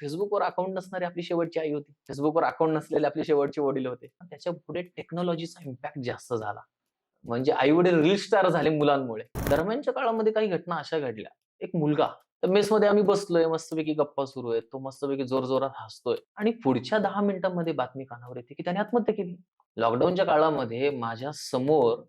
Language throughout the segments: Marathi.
फेसबुकवर अकाउंट नसणारी आपली शेवटची आई होती. फेसबुकवर अकाउंट नसलेले आपले शेवटचे वडील होते. पण त्याच्या पुढे टेक्नॉलॉजीचा इम्पॅक्ट जास्त झाला. म्हणजे आई-वडील रील स्टार झाले मुलांमुळे. दरम्यानच्या काळामध्ये काही घटना अशा घडल्या. एक मुलगा, तर मेसमध्ये आम्ही बसलोय, मस्तपैकी गप्पा सुरू आहेत. तो मस्तपैकी जोरजोरात हसतोय आणि पुढच्या 10 मिनिटांमध्ये बातमी कानावर येते, की त्याने आत्महत्या केली. लॉकडाऊनच्या काळामध्ये माझ्या समोर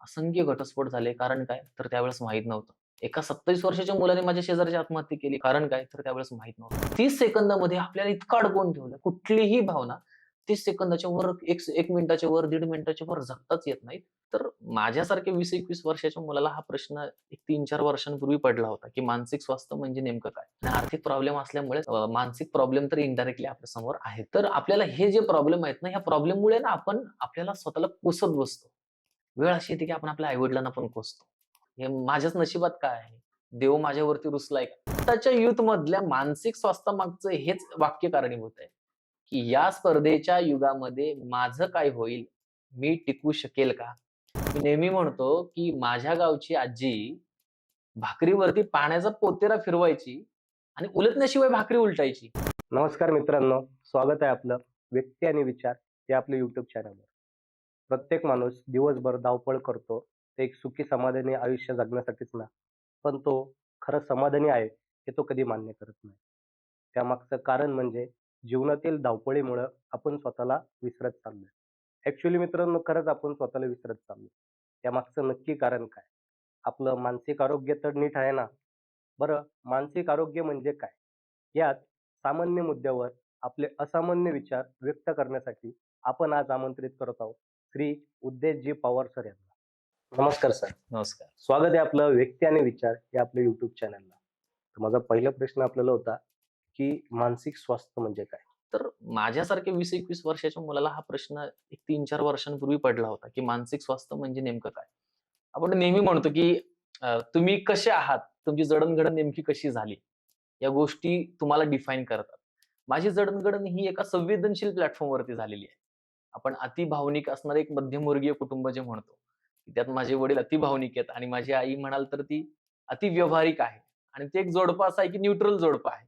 असंख्य घटस्फोट झाले. कारण काय? तर त्यावेळेस माहीत नव्हतं. एका 27 वर्षाच्या मुलाने माझ्या शेजारची आत्महत्या केली. कारण काय? तर त्यावेळेस माहीत नव्हतं. 30 सेकंदामध्ये आपल्याला इतकं अडकवून ठेवलं. कुठलीही भावना 30 सेकंदाच्या वर, 1 मिनिटाच्या वर, दीड मिनिटाच्या वर जगताच येत नाहीत. तर माझ्यासारख्या 20-21 वर्षाच्या मुलाला हा प्रश्न एक 3-4 वर्षांपूर्वी पडला होता, की मानसिक स्वास्थ्य म्हणजे नेमकं काय? आणि आर्थिक प्रॉब्लेम असल्यामुळे मानसिक प्रॉब्लेम तर इनडायरेक्टली आपल्या समोर आहेत. तर आपल्याला हे जे प्रॉब्लेम आहेत ना, ह्या प्रॉब्लेममुळे ना आपण आपल्याला स्वतःला कोसत बसतो. वेळ अशी येते की आपण आपल्या आई-वडिलांना पण कोसतो. हे माझ्याच नशिबात काय आहे? देव माझ्यावरती रुसलाय का? आत्ताच्या युथमधल्या मानसिक स्वास्थ्यामागचं हेच वाक्य कारणीभूत आहे, की या स्पर्धेच्या युगामध्ये माझं काय होईल? मी टिकू शकेल का? मी नेहमी म्हणतो, की माझ्या गावची आजी भाकरीवरती पाण्याचा पोतेरा फिरवायची आणि उलटण्याशिवाय भाकरी उलटायची. नमस्कार मित्रांनो, स्वागत आहे आपलं व्यक्ती आणि विचार या आपल्या युट्यूब चॅनलवर. प्रत्येक माणूस दिवसभर धावपळ करतो, ते एक सुखी समाधानी आयुष्य जगण्यासाठीच ना. पण तो खरं समाधानी आहे हे तो कधी मान्य करत नाही. त्यामागचं कारण म्हणजे जीवनातील धावपळीमुळं आपण स्वतःला विसरत चाललोय. ॲक्च्युअली मित्रांनो, खरंच आपण स्वतःला विसरत चाललोय. त्यामागचं नक्की कारण काय? आपलं मानसिक आरोग्य तर नीट आहे ना? बरं, मानसिक आरोग्य म्हणजे काय? यात सामान्य मुद्द्यावर आपले असामान्य विचार व्यक्त करण्यासाठी आपण आज आमंत्रित करत आहोत श्री उद्देशजी पवार सर यांना. नमस्कार सर. नमस्कार. स्वागत आहे आपलं व्यक्ती आणि विचार या आपल्या युट्यूब चॅनलला. तर माझा पहिला प्रश्न आपल्याला होता की मानसिक स्वास्थ्य म्हणजे काय? तर माझ्यासारख्या 20-21 वर्षाच्या मुलाला हा प्रश्न एक 3-4 वर्षांपूर्वी पडला होता, की मानसिक स्वास्थ्य म्हणजे नेमकं काय? आपण नेहमी म्हणतो, की तुम्ही कसे आहात? तुमची जडण-घडण नेमकी कशी झाली? या गोष्टी तुम्हाला डिफाईन करतात. माझी जडण-घडण ही एका संवेदनशील प्लॅटफॉर्मवरती झालेली आहे. आपण अति भावनिक असणारं एक मध्यमवर्गीय कुटुंब जे म्हणतो. त्यात माझे वडील अति भावनिक आहेत आणि माझी आई म्हणाल तर ती अति व्यावहारिक आहे आणि ते एक जोडपं असं आहे, की न्यूट्रल जोडपं आहे.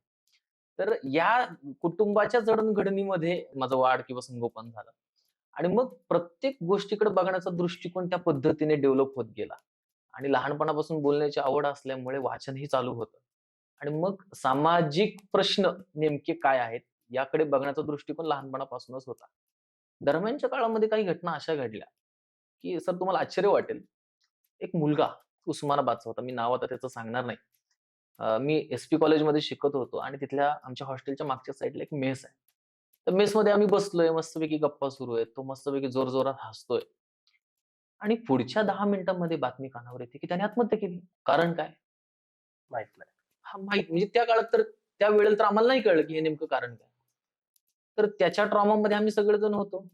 तर या कुटुंबाच्या जडणघडणीमध्ये माझं वाढ किंवा संगोपन झालं. आणि मग प्रत्येक गोष्टीकडे बघण्याचा दृष्टिकोन त्या पद्धतीने डेव्हलप होत गेला. आणि लहानपणापासून बोलण्याची आवड असल्यामुळे वाचनही चालू होतं. आणि मग सामाजिक प्रश्न नेमके काय आहेत, याकडे बघण्याचा दृष्टिकोन लहानपणापासूनच होता. दरम्यानच्या काळामध्ये काही घटना अशा घडल्या, की सर तुम्हाला आश्चर्य वाटेल. एक मुलगा उस्मानाबादचा होता. मी नाव आता त्याचं सांगणार नाही. मी एस-पी कॉलेजमध्ये शिकत होतो आणि तिथल्या आमच्या हॉस्टेलच्या मागच्या साइडला एक मेस आहे. तर मेसमध्ये आम्ही बसलोय, मस्तपैकी गप्पा सुरू आहेत. तो मस्तपैकी जोरजोरात हसतोय आणि पुढच्या 10 मिनिटांमध्ये बातमी कानावर येते, की त्याने आत्महत्या केली. कारण काय? माहित नाही. हां, माहीत म्हणजे त्या काळात तर त्यावेळेला तर आम्हाला नाही कळलं, की हे नेमकं कारण काय? तर त्याच्या ट्रॉमामध्ये आम्ही सगळेजण होतो.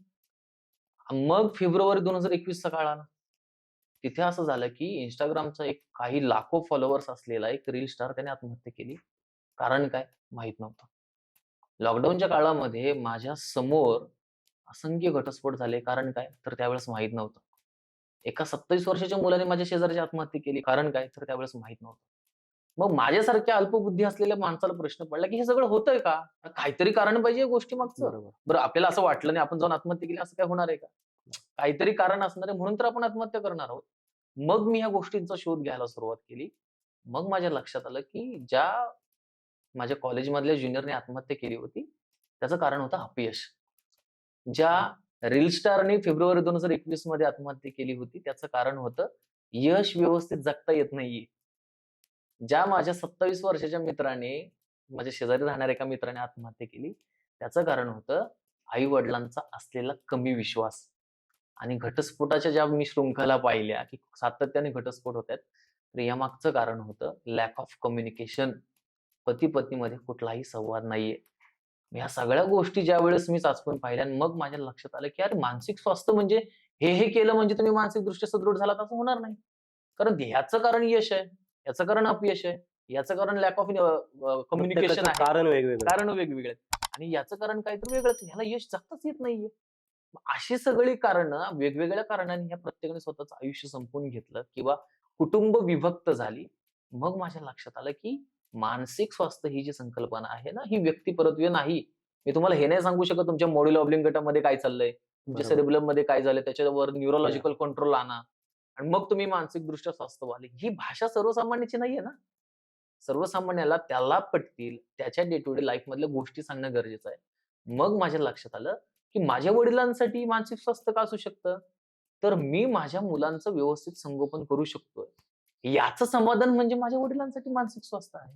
मग फेब्रुवारी 2021 चा काळ आला. तिथे असं झालं, की Instagramचा एक काही लाखो फॉलोअर्स असलेला एक रील स्टार त्याने आत्महत्या केली. कारण काय? माहीत नव्हतं. लॉकडाऊनच्या काळामध्ये माझ्या समोर असंख्य घटस्फोट झाले. कारण काय? तर त्यावेळेस माहीत नव्हतं. एका 27 वर्षाच्या मुलाने माझ्या शेजारची आत्महत्या केली. कारण काय? तर त्यावेळेस माहीत नव्हतं. मग माझ्यासारख्या अल्पबुद्धी असलेल्या माणसाला प्रश्न पडला, की हे सगळं होतंय का? काहीतरी कारण पाहिजे या गोष्टीमागचं. बरोबर. बरं आपल्याला असं वाटलं नाही, आपण जाऊन आत्महत्या केली असं काय होणार आहे का? काहीतरी कारण असणार आहे म्हणून तर आपण आत्महत्या करणार आहोत. मग मी ह्या गोष्टींचा शोध घ्यायला सुरुवात केली. मग माझ्या लक्षात आलं, की ज्या माझ्या कॉलेजमधल्या ज्युनियरने आत्महत्या केली होती, त्याचं कारण होतं अपयश. ज्या रील स्टारने फेब्रुवारी 2021 मध्ये आत्महत्या केली होती, त्याचं कारण होतं यश व्यवस्थित जगता येत नाहीये. ज्या माझ्या 27 वर्षाच्या मित्राने, माझ्या शेजारी राहणाऱ्या एका मित्राने आत्महत्या केली, त्याचं कारण होतं आई-वडिलांचा असलेला कमी विश्वास. आणि घटस्फोटाच्या ज्या मी शृंखला पाहिल्या, की सातत्याने घटस्फोट होतायत, तर यामागचं कारण होतं लॅक ऑफ कम्युनिकेशन. पती-पत्नीमध्ये कुठलाही संवाद नाहीये. ह्या सगळ्या गोष्टी ज्यावेळेस मी चाचपून पाहिल्या आणि मग माझ्या लक्षात आलं, की अरे मानसिक स्वास्थ्य म्हणजे हे केलं म्हणजे तुम्ही मानसिकदृष्ट्या सदृढ झालात असं होणार नाही. कारण ह्याचं कारण यश आहे, याचं कारण अपयश आहे, याचं कारण लॅक ऑफ कम्युनिकेशन प्रत्येकाचं आहे. कारण वेगवेगळं. कारणं वेगवेगळी आहेत आणि याचं कारण काहीतरी वेगळंच आहे. ह्याला यश जगताच येत नाहीये. मग अशी सगळी कारणं वेगवेगळ्या कारणांनी ह्या प्रत्येकाने स्वतःचं आयुष्य संपवून घेतलं किंवा कुटुंब विभक्त झाली. मग माझ्या लक्षात आलं, की मानसिक स्वास्थ्य ही जी संकल्पना आहे ना, ही व्यक्तिपरत्वे नाही. मी तुम्हाला हे नाही सांगू शकत तुमच्या मॉड्यूल ऑब्लिंग गटामध्ये काय चाललंय, तुमच्या बरोबर. सेरेब्रम मध्ये काय झालंय, त्याच्यावर हां. न्यूरोलॉजिकल कंट्रोल आणा आणि मग तुम्ही मानसिकदृष्ट्या स्वास्थ्यवान. ही भाषा सर्वसामान्याची नाहीये ना. सर्वसामान्याला त्याला पटतील, त्याच्या डे टू डे लाईफ मधल्या गोष्टी सांगणं गरजेचं आहे. मग माझ्या लक्षात आलं, की माझ्या वडिलांसाठी मानसिक स्वास्थ्य का असू शकतं? तर मी माझ्या मुलांचं व्यवस्थित संगोपन करू शकतोय. याचं समाधान म्हणजे माझ्या वडिलांसाठी मानसिक स्वास्थ्य आहे.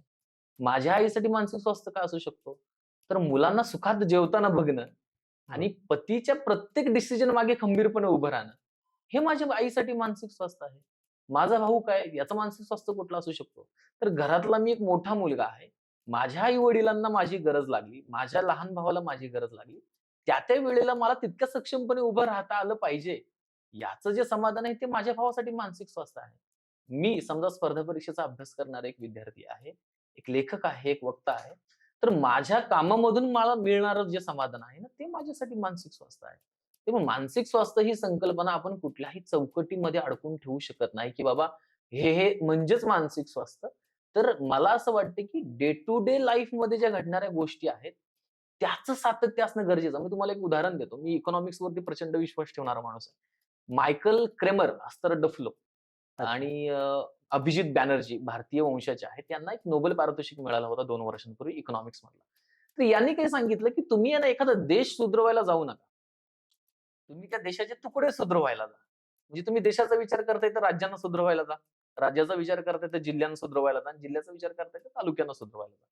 माझ्या आईसाठी मानसिक स्वास्थ्य का असू शकतो? तर मुलांना सुखात जेवताना बघणं आणि हं. पतीच्या प्रत्येक डिसिजन मागे खंबीरपणे उभं राहणं, हे माझ्या आईसाठी मानसिक स्वास्थ्य आहे. माझा भाऊ काय, याचं मानसिक स्वास्थ्य कुठलं असू शकतो? तर घरातला मी एक मोठा मुलगा आहे. माझ्या आई-वडिलांना माझी गरज लागली, माझ्या लहान भावाला माझी गरज लागली. त्या वेळेला मला तितक्या सक्षमपणे उभं राहता आलं पाहिजे. याचं जे समाधान आहे ते माझ्या भावासाठी मानसिक स्वास्थ्य आहे. मी समजा स्पर्धा परीक्षेचा अभ्यास करणारा एक विद्यार्थी आहे, एक लेखक आहे, एक वक्ता आहे. तर माझ्या कामामधून मला मिळणारं जे समाधान आहे ना, ते माझ्यासाठी मानसिक स्वास्थ्य आहे. तेव्हा मानसिक स्वास्थ्य ही संकल्पना आपण कुठल्याही चौकटीमध्ये अडकवून ठेवू शकत नाही, की बाबा हे म्हणजेच मानसिक स्वास्थ्य. तर मला असं वाटतं, की डे टू डे लाईफमध्ये ज्या घडणाऱ्या गोष्टी आहेत, त्याचं सातत्य असणं गरजेचं आहे. मी तुम्हाला एक उदाहरण देतो. मी इकॉनॉमिक्सवरती प्रचंड विश्वास ठेवणारा माणूस आहे. मायकल क्रेमर, अस्तर डफलो अच्छा. आणि अभिजित बॅनर्जी भारतीय वंशाचे आहेत. त्यांना एक नोबेल पारितोषिक मिळाला होता 2 वर्षांपूर्वी इकॉनॉमिक्स मधला. तर यांनी काय सांगितलं, की तुम्ही आहे ना एखादा देश सुधरवायला जाऊ नका. तुम्ही त्या देशाचे तुकडे सुधरवायला जा. म्हणजे तुम्ही देशाचा विचार करताय तर राज्यांना सुधरवायला जा. राज्याचा विचार करताय तर जिल्ह्यांना सुधरवायला जा. जिल्ह्याचा विचार करताय तर तालुक्यांना सुधरवायला जा.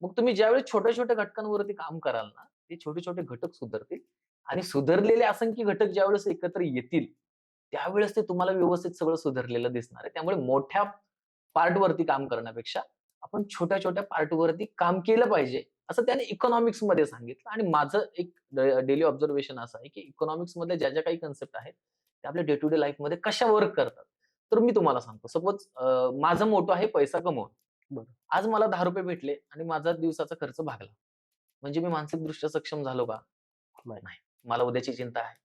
मग तुम्ही ज्यावेळेस छोट्या-छोट्या घटकांवरती काम कराल ना, ते छोटे-छोटे घटक सुधरतील आणि सुधरलेले असंख्य घटक ज्यावेळेस एकत्र येतील, त्यावेळेस ते तुम्हाला व्यवस्थित सगळं सुधरलेलं दिसणार आहे. त्यामुळे मोठ्या पार्टवरती काम करण्यापेक्षा आपण छोट्या-छोट्या पार्टवरती काम केलं पाहिजे, असं त्याने इकॉनॉमिक्समध्ये सांगितलं आणि माझं एक डेली ऑब्झर्वेशन असं आहे, की इकॉनॉमिक्समधल्या ज्या काही कन्सेप्ट आहेत, त्या आपल्या डे टू डे लाईफमध्ये कशा वर्क करतात. तर मी तुम्हाला सांगतो, सपोज माझा मोटो आहे पैसा कमवणं. बरं. आज मला ₹10 भेटले आणि माझा दिवसाचा खर्च भागला. म्हणजे मी मानसिकदृष्ट्या सक्षम झालो का? नाही. नाही. मला उद्याची चिंता आहे.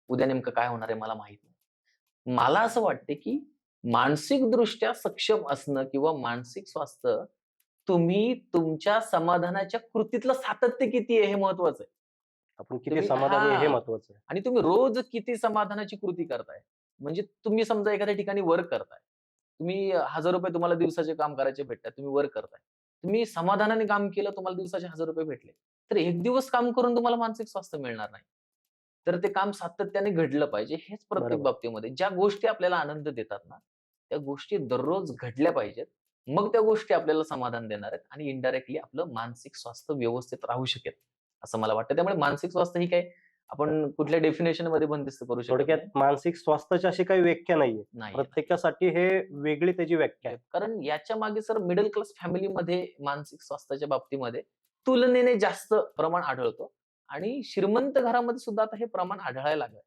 उद्या नेमकं काय होणार आहे मला माहीत नाही. मला असं वाटते, की मानसिकदृष्ट्या सक्षम असणं किंवा मानसिक स्वास्थ्य तुम्ही तुमच्या समाधानाच्या कृतीतलं सातत्य किती आहे हे महत्वाचं आहे. आपण किती तुम्ही समाधानी आहे हे हां. महत्वाचं आहे. आणि तुम्ही रोज किती समाधानाची कृती करताय. म्हणजे तुम्ही समजा एखाद्या ठिकाणी वर्क करताय. तुम्ही ₹1000 तुम्हाला दिवसाचे काम करायचे भेटतात. तुम्ही वर्क करताय. तुम्ही समाधानाने काम केलं, तुम्हाला दिवसाचे ₹1000 भेटले. तर एक दिवस काम करून तुम्हाला मानसिक स्वास्थ्य मिळणार नाही. तर ते काम सातत्याने घडलं पाहिजे. हेच प्रत्येक बरोबर. बाबतीमध्ये ज्या गोष्टी आपल्याला आनंद देतात ना, त्या गोष्टी दररोज घडल्या पाहिजेत. मग त्या गोष्टी आपल्याला समाधान देणार आहेत आणि इनडायरेक्टली आपलं मानसिक स्वास्थ्य व्यवस्थित राहू शकेल, असं मला वाटतं. त्यामुळे मानसिक स्वास्थ्य ही काही आपण कुठल्या डेफिनेशनमध्ये बंदिस्त करू शकत थोडक्यात नाही. मानसिक स्वास्थ्याची अशी काही व्याख्या नाहीये. नाही. प्रत्येकासाठी हे वेगळी त्याची व्याख्या आहे. कारण याच्या मागे सर मिडल क्लास फॅमिलीमध्ये मानसिक स्वास्थ्याच्या बाबतीमध्ये तुलनेने जास्त प्रमाण आढळतो आणि श्रीमंत घरामध्ये सुद्धा आता हे प्रमाण आढळायला लागलंय.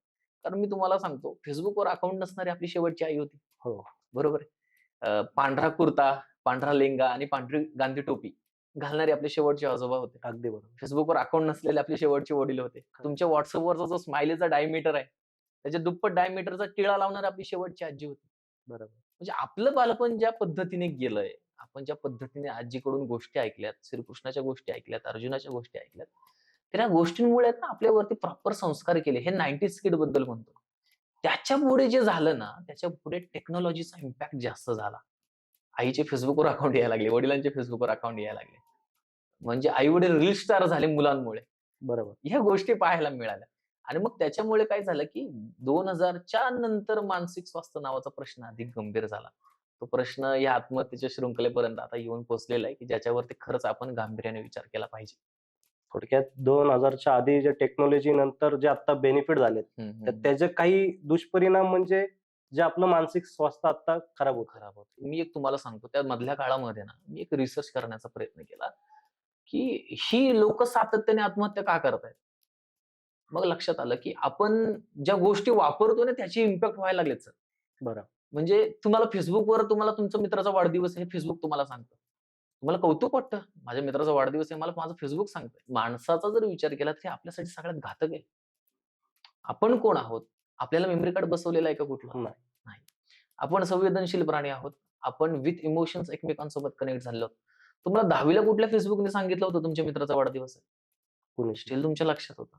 कारण मी तुम्हाला सांगतो, Facebookवर अकाउंट नसणारी आपली शेवटची आई होती. हो. बरोबर आहे. पांढरा कुर्ता, पांढरा लेंगा आणि पांढरी गांधी टोपी घालणारे आपले शेवटचे आजोबा होते. अगदी बरोबर. Facebookवर अकाउंट नसलेले आपले शेवटचे वडील होते. तुमच्या WhatsAppवरचा जो स्माइलीचा डायमीटर आहे, त्याच्या दुप्पट डायमीटरचा टिळा लावणारी आपली शेवटची आजी होती. बरोबर. म्हणजे आपलं बालपण ज्या पद्धतीने गेलंय, आपण ज्या पद्धतीने आजीकडून गोष्टी ऐकल्यात, श्रीकृष्णाच्या गोष्टी ऐकल्यात, अर्जुनाच्या गोष्टी ऐकल्यात, तर या गोष्टींमुळे ना आपल्यावरती प्रॉपर संस्कार केले. हे 90s किड बद्दल म्हणतो. त्याच्यापुढे जे झालं ना, त्याच्यापुढे टेक्नॉलॉजीचा इम्पॅक्ट जास्त झाला. आईचे Facebookवर अकाउंट यायला लागले, वडिलांचे Facebookवर अकाउंट यायला लागले. म्हणजे आई-वडील रील स्टार झाले मुलांमुळे. बरोबर. ह्या गोष्टी पाहायला मिळाल्या. आणि मग त्याच्यामुळे काय झालं, की 2000च्या नंतर मानसिक स्वास्थ्य नावाचा प्रश्न अधिक गंभीर झाला. तो प्रश्न या आत्महत्येच्या शृंखलेपर्यंत आता येऊन पोहोचलेला आहे, की ज्याच्यावरती खरंच आपण गांभीर्याने विचार केला पाहिजे. थोडक्यात 2000च्या आधी जे टेक्नॉलॉजी नंतर जे आता बेनिफिट झालेत, हं, तर हं. त्याचे काही दुष्परिणाम म्हणजे जे आपलं मानसिक स्वास्थ्य आता खराब होतं. खराब होतं. मी एक तुम्हाला सांगतो, त्या मधल्या काळामध्ये ना, मी एक रिसर्च करण्याचा प्रयत्न केला, की ही लोकं सातत्याने आत्महत्या का करतायत? मग लक्षात आलं, की आपण ज्या गोष्टी वापरतो ना, त्याचे इम्पॅक्ट व्हायला लागलेत सर. बरं. म्हणजे तुम्हाला Facebookवर तुम्हाला तुमच्या मित्राचा वाढदिवस आहे, हे Facebook तुम्हाला सांगतं. तुम्हाला कौतुक वाटतं, माझ्या मित्राचा वाढदिवस आहे, मला माझं Facebook सांगतंय. माणसाचा जर विचार केला, तर हे आपल्यासाठी सगळ्यात घातक आहे. आपण कोण आहोत? आपल्याला मेमरी कार्ड बसवलेला आहे का कुठला? नाही. नाही. आपण संवेदनशील प्राणी आहोत. आपण विथ इमोशन्स एकमेकांसोबत कनेक्ट झालेलो आहोत. तुम्हाला 10वी ला कुठल्या फेसबुकने सांगितलं होतं तुमच्या मित्राचा वाढदिवस आहे? कुणी स्टिल तुमच्या लक्षात होतं.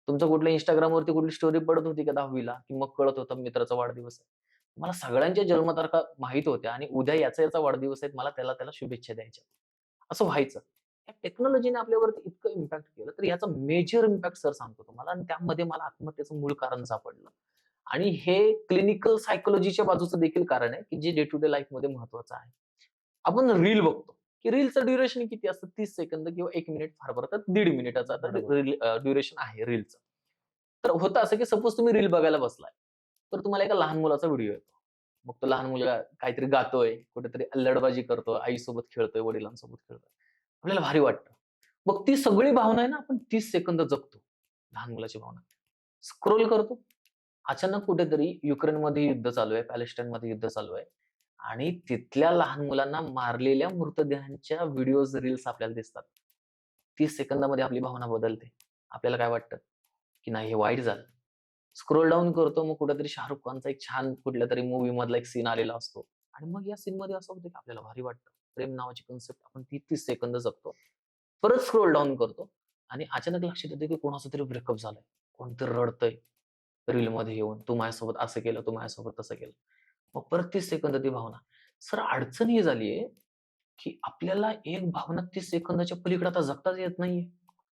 तुमचं कुठल्या Instagramवरती कुठली स्टोरी पडत होती का 10वी ला, की मग कळत होतं मित्राचा वाढदिवस आहे. मला सगळ्यांच्या जन्मतारखा माहीत होत्या आणि उद्या याचा वाढदिवस आहे. मला त्याला त्याला शुभेच्छा द्यायच्या. असं व्हायचं. या टेक्नॉलॉजीने आपल्यावरती इतकं इम्पॅक्ट केलं, तर याचा मेजर इम्पॅक्ट सर सांगतो तुम्हाला आणि त्यामध्ये मला आत्महत्येचं मूळ कारण सापडलं. आणि हे क्लिनिकल सायकॉलॉजीच्या बाजूचं देखील कारण आहे, की जे डे टू डे लाईफमध्ये महत्वाचं आहे. आपण रील बघतो, की रीलचं ड्युरेशन किती असतं? 30 सेकंद किंवा 1 मिनिट फार बरं तर 1.5 मिनिटाचा बरोबर. ड्युरेशन आहे रीलचं. तर होतं असं, की सपोज तुम्ही रील बघायला बसलाय, तर तुम्हाला एका लहान मुलाचा व्हिडिओ येतो. मग तो लहान मुलगा काहीतरी गातोय, कुठेतरी अल्लडबाजी करतोय, आईसोबत खेळतोय, वडिलांसोबत खेळतोय. आपल्याला भारी वाटतं. मग ती सगळी भावना आहे ना, आपण 30 सेकंद जगतो. लहान मुलाची भावना. स्क्रोल करतो. अचानक कुठेतरी युक्रेनमध्ये युद्ध चालू आहे, पॅलेस्टाईनमध्ये युद्ध चालू आहे आणि तिथल्या लहान मुलांना मारलेल्या मृतदेहांच्या व्हिडिओज, रील्स आपल्याला दिसतात. 30 सेकंदामध्ये आपली भावना बदलते. आपल्याला काय वाटतं, की नाही हे वाईट झालं. स्क्रोल डाउन करतो, मग कुठेतरी शाहरुख खानचा एक छान कुठल्यातरी मूव्ही मधला एक सीन आलेला असतो आणि मग या सीनमध्ये असं होतं, की आपल्याला भारी वाटतं. प्रेम नावाची कन्सेप्ट आपण 30-30 सेकंद जगतो. परत स्क्रोल डाउन करतो आणि अचानक लक्षात येतं, की कोणाचा तरी ब्रेकअप झालाय. कोणतरी रडतंय रीलमध्ये येऊन, "तू माझ्यासोबत असं केलं, तू माझ्यासोबत तसं केलं." मग परत 30 सेकंद ती भावना. सर अडचण ही झालीये, की आपल्याला एक भावना 30 सेकंदाच्या पलीकडे आता जगताच येत नाहीये.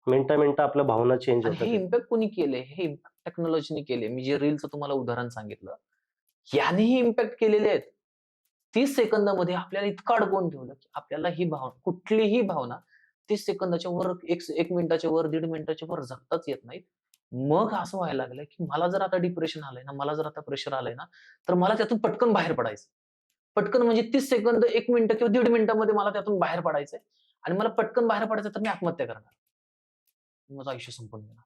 मिनिटा-मिनिटा आपल्या भावना चेंज आणि होतात हे आहेत. इम्पॅक्ट कोणी केले? हे इम्पॅक्ट टेक्नॉलॉजीने केले. मी जे रीलचं तुम्हाला उदाहरण सांगितलं, यानेही इम्पॅक्ट केलेले आहेत. 30 सेकंदामध्ये आपल्याला इतकं अडकवून ठेवलं, की आपल्याला ही भावना कुठलीही भावना 30 सेकंदाच्या वर 1 मिनिटाच्या वर, 1.5 मिनिटाच्या वर जगताच येत नाहीत. मग असं व्हायला लागलं, की मला जर आता डिप्रेशन आलंय ना, मला जर आता प्रेशर आलंय ना, तर मला त्यातून पटकन बाहेर पडायचं. पटकन म्हणजे 30 सेकंद, 1 मिनिटं किंवा 1.5 मिनिटामध्ये मला त्यातून बाहेर पडायचंय आणि मला पटकन बाहेर पडायचं तर मी आत्महत्या करणार. माझं आयुष्य संपून घेणार.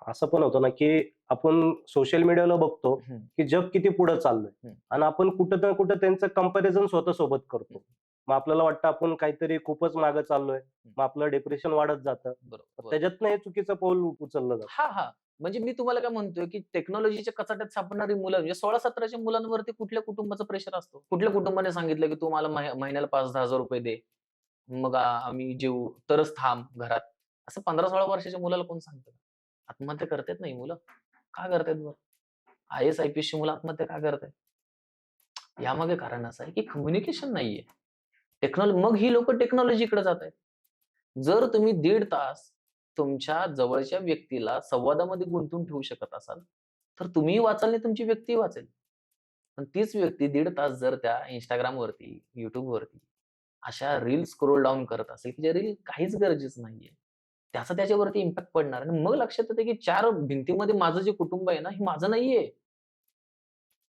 असं पण होतं ना, की आपण सोशल मीडियाला बघतो, हं, की जग किती पुढे चाललंय हं, आणि आपण कुठं ना कुठं त्यांचं कंपॅरिझन स्वतःसोबत हं. करतो. मग आपल्याला वाटतं आपण काहीतरी खूपच मागे चाललोय. हं. मग आपलं डिप्रेशन वाढत जातं. बरोबर, बरोबर. त्याच्यातनं हे चुकीचं पाऊल उचललं जातं. हां, हां. म्हणजे मी तुम्हाला काय म्हणतोय, की टेक्नॉलॉजीच्या कचाट्यात सापडणारी मुलं म्हणजे 16-17च्या मुलांवरती कुठल्या कुटुंबाचा प्रेशर असतो? कुठल्या कुटुंबाने सांगितलं, की "तू मला महिन्याला ₹5,000-10,000 दे. मग आम्ही जेवू, तरच थांब घरात." असं 15-16 वर्षाच्या मुलाला कोण सांगतं? आत्महत्या करतायत ना ही मुलं. का करतायत बरं? आय-एस, आय-पी-एसची मुलं आत्महत्या का करतायत? यामागे कारण असं आहे, की कम्युनिकेशन नाहीये. मग ही लोकं टेक्नॉलॉजीकडे जातायत. जर तुम्ही 1.5 तास तुमच्या जवळच्या व्यक्तीला संवादामध्ये गुंतवून ठेवू शकत असाल, तर तुम्हीही वाचाल आणि तुमची व्यक्तीही वाचेल. पण तीच व्यक्ती 1.5 तास जर त्या Instagramवरती, YouTubeवरती अशा रील स्क्रोल डाउन करत असेल, की ज्या रील काहीच गरजेचं नाहीये. त्याचा त्याच्यावरती इम्पॅक्ट पडणार आणि मग लक्षात येतं, की 4 भिंतीमध्ये माझं जे कुटुंब आहे ना, हे माझं नाहीये.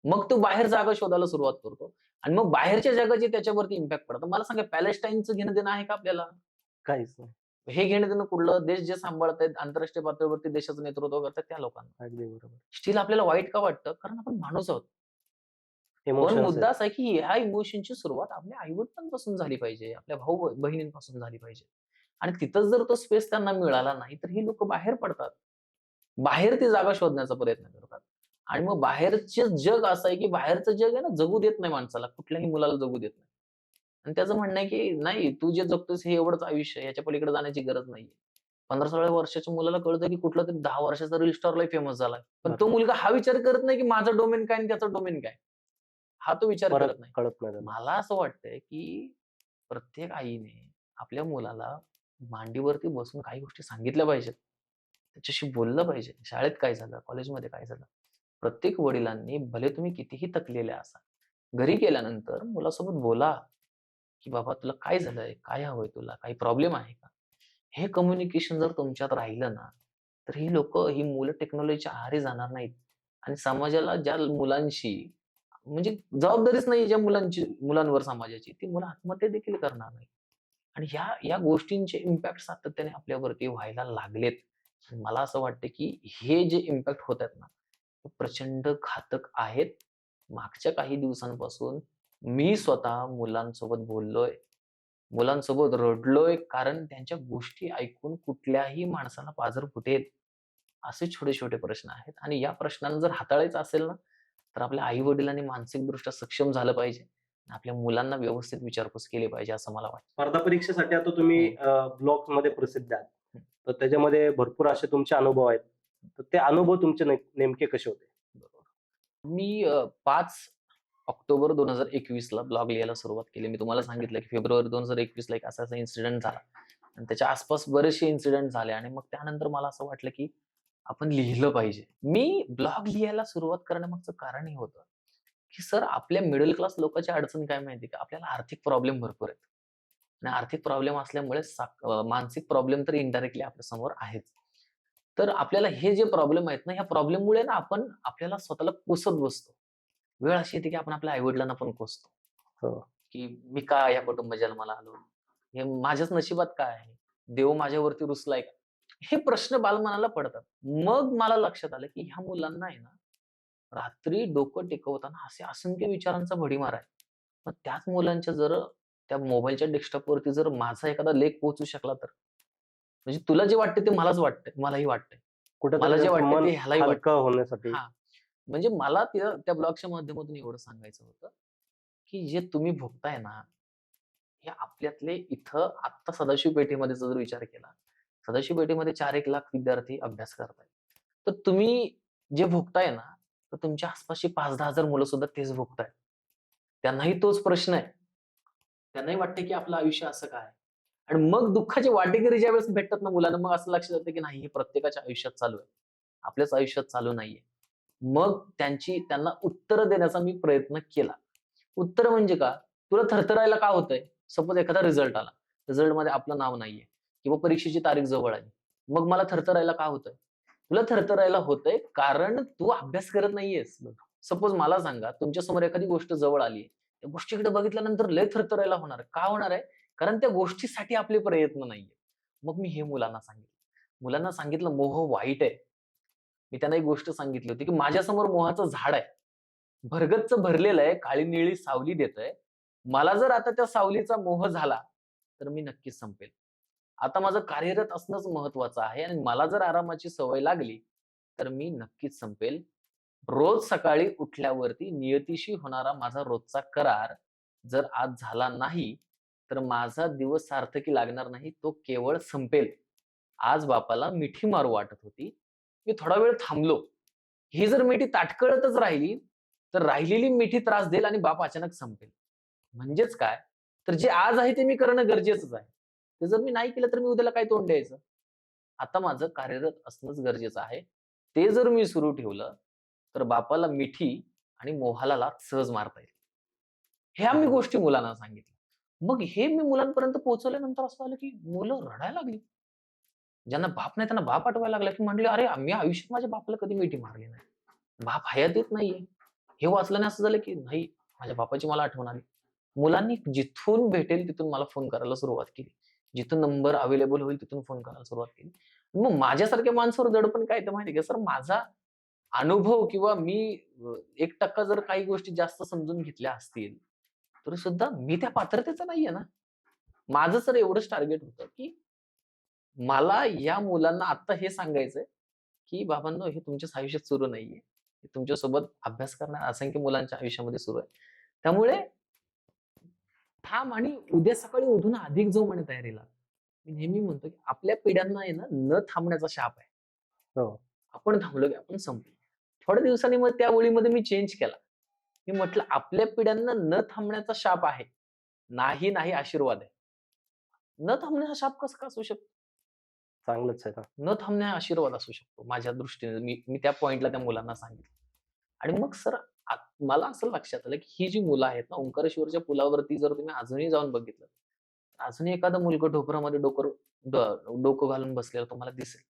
मग तो बाहेर जागा शोधायला सुरुवात करतो आणि मग बाहेरच्या जगाचे त्याच्यावरती इम्पॅक्ट पडतात. मला सांगा पॅलेस्टाईनचं घेणं-देणं आहे का आपल्याला? काहीच नाही. हे घेणं-देणं कुठलं? देश जे सांभाळतायत, आंतरराष्ट्रीय पातळीवरती देशाचं नेतृत्व करतायत त्या लोकांना. अगदी बरोबर. स्टिल आपल्याला वाईट का वाटतं? कारण आपण माणूस आहोत. पण इमोशन्स आहेत. मुद्दा असा आहे, की ह्या इमोशनची सुरुवात आपल्या आई-वडिलांपासून झाली पाहिजे, आपल्या भाऊ-बहिणींपासून झाली पाहिजे. आणि तिथंच जर तो स्पेस त्यांना मिळाला नाही, तर ही लोकं बाहेर पडतात. बाहेर ती जागा शोधण्याचा प्रयत्न करतात. आणि मग बाहेरचं जग असं आहे, की बाहेरचं जग आहे ना, जगू देत नाही माणसाला. कुठल्याही मुलाला जगू देत नाही. आणि त्याचं म्हणणं आहे, की नाही तू जे जगतोयस हे एवढंच आयुष्य आहे. याच्या पलीकडे जाण्याची गरज नाहीये. 15-16 वर्षाच्या मुलाला कळतं, की कुठलातरी 10 वर्षाचा रील स्टार लय फेमस झालाय. पण तो बरोबर. मुलगा हा विचार करत नाही, की माझं डोमेन काय आणि त्याचं डोमेन काय? हा तो विचार फरक करत नाही. कळत नाही त्याला. मला असं वाटतंय, की प्रत्येक आईने आपल्या मुलाला मांडीवरती बसून काही गोष्टी सांगितल्या पाहिजेत. त्याच्याशी बोललं पाहिजे. शाळेत काय झालं? कॉलेजमध्ये काय झालं? प्रत्येक वडिलांनी भले तुम्ही कितीही थकलेले असाल, घरी गेल्यानंतर मुलासोबत बोला, की "बाबा तुला काय झालंय? काय हवंय तुला? काही प्रॉब्लेम आहे का?" हे कम्युनिकेशन जर तुमच्यात राहिलं ना, तर ही मुलं टेक्नॉलॉजीच्या आहारी जाणार नाहीत आणि समाजाला ज्या मुलांशी म्हणजे जबाबदारीच नाही ज्या मुलांवर समाजाची, ती मुलं आत्महत्या देखील करणार नाहीत. आणि या गोष्टींचे इम्पॅक्ट सातत्याने आपल्यावरती व्हायला लागलेत. आणि मला असं वाटतं, की हे जे इम्पॅक्ट होत आहेत ना, ते प्रचंड घातक आहेत. मागच्या काही दिवसांपासून मी स्वतः मुलांसोबत बोललोय. मुलांसोबत रडलोय, कारण त्यांच्या गोष्टी ऐकून कुठल्याही माणसाला पाझर फुटेल, असे छोटे-छोटे प्रश्न आहेत आणि या प्रश्नांना जर हाताळायचं असेल ना, तर आपल्या आई-वडिलांनी मानसिकदृष्ट्या सक्षम झालं पाहिजे. आपल्या मुलांना व्यवस्थित विचारपूस केली पाहिजे असं मला वाटतं. स्पर्धा परीक्षेसाठी आता तुम्ही ब्लॉग मध्ये प्रसिद्ध आहात. हं. तर त्याच्यामध्ये भरपूर असे तुमचे अनुभव आहेत. तर ते अनुभव तुमचे नेमके कसे होते? बरोबर. मी 5 ऑक्टोबर 2021 ला ब्लॉग लिहायला सुरुवात केली. मी तुम्हाला सांगितलं की फेब्रुवारी 2021 ला एक असा-असा इन्सिडेंट झाला आणि त्याच्या आसपास बरेचसे इन्सिडेंट झाले आणि मग त्यानंतर मला असं वाटलं की आपण लिहिलं पाहिजे. मी ब्लॉग लिहायला सुरुवात करण्यामागचं कारण हे होतं, की सर आपल्या मिडल क्लास लोकांची अडचण काय माहिती आहे का? आपल्याला आर्थिक प्रॉब्लेम भरपूर आहेत. आणि आर्थिक प्रॉब्लेम असल्यामुळे मानसिक प्रॉब्लेम तर इनडायरेक्टली आपल्या समोर आहेच. तर आपल्याला हे जे प्रॉब्लेम आहेत ना, ह्या प्रॉब्लेममुळे ना आपण आपल्याला स्वतःला कोसत बसतो. वेळ अशी येते की आपण आपल्या आई-वडिलांना पण कोसतो, हो. की मी का या कुटुंबात जन्माला आलो? हे माझ्याच नशिबात काय आहे? देव माझ्यावरती रुसलाय का? हे प्रश्न बालमनाला पडतात. मग मला लक्षात आलं, की ह्या मुलांना आहे ना, रात्री डोकं टेकवताना असे असंख्य विचारांचा भडीमार आहे. मग त्याच मुलांच्या जर त्या मोबाईलच्या डेस्कटॉपवरती जर माझा एखादा लेख पोहोचू शकला तर? म्हणजे तुला जे वाटतं ते मलाच वाटतंय, मलाही वाटतंय. कुठेतरी मला जे त्यांचं वाटतंय मन ते ह्यालाही वाटतंय. हलकं होण्यासाठी. हां. म्हणजे मला त्या ब्लॉगच्या माध्यमातून एवढं सांगायचं होतं, की जे तुम्ही भोगताय ना, हे आपल्यातले इथं आत्ता सदाशिव पेठेमध्येचा जर विचार केला, सदाशिव पेठेमध्ये 4-1 लाख विद्यार्थी अभ्यास करतायत. तर तुम्ही जे भोगताय ना, तर तुमच्या आसपासची 5,000-10,000 मुलं सुद्धा तेच भोगतायत. त्यांनाही तोच प्रश्न आहे. त्यांनाही वाटतं, की आपलं आयुष्य असं का आहे? आणि मग दुःखाचे वाटेकरी ज्यावेळेस भेटतात ना मुलांना, मग असं लक्षात येतं, की नाही हे प्रत्येकाच्या आयुष्यात चालू आहे. आपल्याच आयुष्यात चालू नाहीये. मग त्यांना उत्तरं देण्याचा मी प्रयत्न केला. उत्तर म्हणजे का? तुला थरथरायला का होतंय? सपोज एखादा रिझल्ट आला. रिझल्टमध्ये आपलं नाव नाहीये किंवा परीक्षेची तारीख जवळ आली. मग मला थरथरायला का होतंय? तुला थरथरायला होतंय कारण तू अभ्यास करत नाहीयेस. सपोज मला सांगा, तुमच्यासमोर एखादी गोष्ट जवळ आली. त्या गोष्टीकडे बघितल्यानंतर लय थरथरायला होणार. का होणार आहे? कारण त्या गोष्टीसाठी आपले प्रयत्न नाहीये. मग मी हे मुलांना सांगितलं. मुलांना सांगितलं मोह वाईट आहे. मी त्यांना एक गोष्ट सांगितली होती, की माझ्यासमोर मोहाचं झाड आहे. भरगच्च भरलेलं आहे, काळी-निळी सावली देतंय. मला जर आता त्या सावलीचा मोह झाला, तर मी नक्कीच संपेल. आता माझं कार्यरत असणंच महत्वाचं आहे आणि मला जर आरामाची सवय लागली, तर मी नक्कीच संपेल. रोज सकाळी उठल्यावरती नियतीशी होणारा माझा रोजचा करार जर आज झाला नाही, तर माझा दिवस सार्थकी लागणार नाही. तो केवळ संपेल. आज बापाला मिठी मारू वाटत होती. मी थोडा वेळ थांबलो. ही जर मिठी ताटकळतच राहिली, तर राहिलेली मिठी त्रास देईल आणि बाप अचानक संपेल. म्हणजेच काय? तर जे आज आहे ते मी करणं गरजेचंच आहे. ते जर मी नाही केलं तर मी उद्याला काय तोंड द्यायचं? आता माझं कार्यरत असणंच गरजेचं आहे. ते जर मी सुरू ठेवलं, तर बापाला मिठी आणि मोहाला लाथ सहज मारता येईल. ह्या मी बरोबर. गोष्टी मुलांना सांगितल्या. मग हे मी मुलांपर्यंत पोहोचवल्यानंतर असं झालं, की मुलं रडायला लागली. ज्यांना बाप नाही त्यांना बाप आठवायला लागला, की म्हटले, "अरे, मी आयुष्यात माझ्या बापाला कधी मिठी मारली नाही. बाप हयातीत नाहीये." हे वाचल्याने असं झालं, की नाही माझ्या बापाची मला आठवण आली. मुलांनी जिथून भेटेल तिथून मला फोन करायला सुरुवात केली. जिथून नंबर अवेलेबल होईल तिथून फोन करायला सुरुवात केली. मग माझ्यासारख्या माणसावर दडपण काय तर माहिती आहे का? सर माझा अनुभव किंवा मी 1% जर काही गोष्टी जास्त समजून घेतल्या असतील, तरी सुद्धा मी त्या पात्रतेचा नाहीये ना. माझं सर एवढंच टार्गेट होतं, की मला या मुलांना आत्ता हे सांगायचंय, की बाबांनो हे तुमच्याच आयुष्यात सुरू नाहीये. हे तुमच्यासोबत अभ्यास करणाऱ्या असंख्य मुलांच्या आयुष्यामध्ये सुरू आहे. त्यामुळे ठाम आणि उद्या सकाळी उठून अधिक जो म्हणे तयारीला. मी नेहमी म्हणतो, की आपल्या पिढ्यांना आहे ना, न थांबण्याचा शाप आहे. हो. आपण थांबलो की आपण संपलो. थोड्या दिवसांनी मग त्या ओळीमध्ये मी चेंज केला. मी म्हटलं, आपल्या पिढ्यांना न थांबण्याचा शाप आहे. नाही, नाही आशीर्वाद आहे. न थांबण्याचा शाप कसा असू शकतो? चांगलंच आहे ना. न थांबणे हा आशीर्वाद असू शकतो माझ्या दृष्टीने. मी मी त्या पॉइंटला त्या मुलांना सांगितलं. आणि मग सर मला असं लक्षात आलं, की ही जी मुलं आहेत ना, ओंकारेश्वरच्या पुलावरती जर तुम्ही अजूनही जाऊन बघितलं, तर अजूनही एखादं मुलगं ढोपरामध्ये डोकं घालून बसलेलं तुम्हाला दिसेल.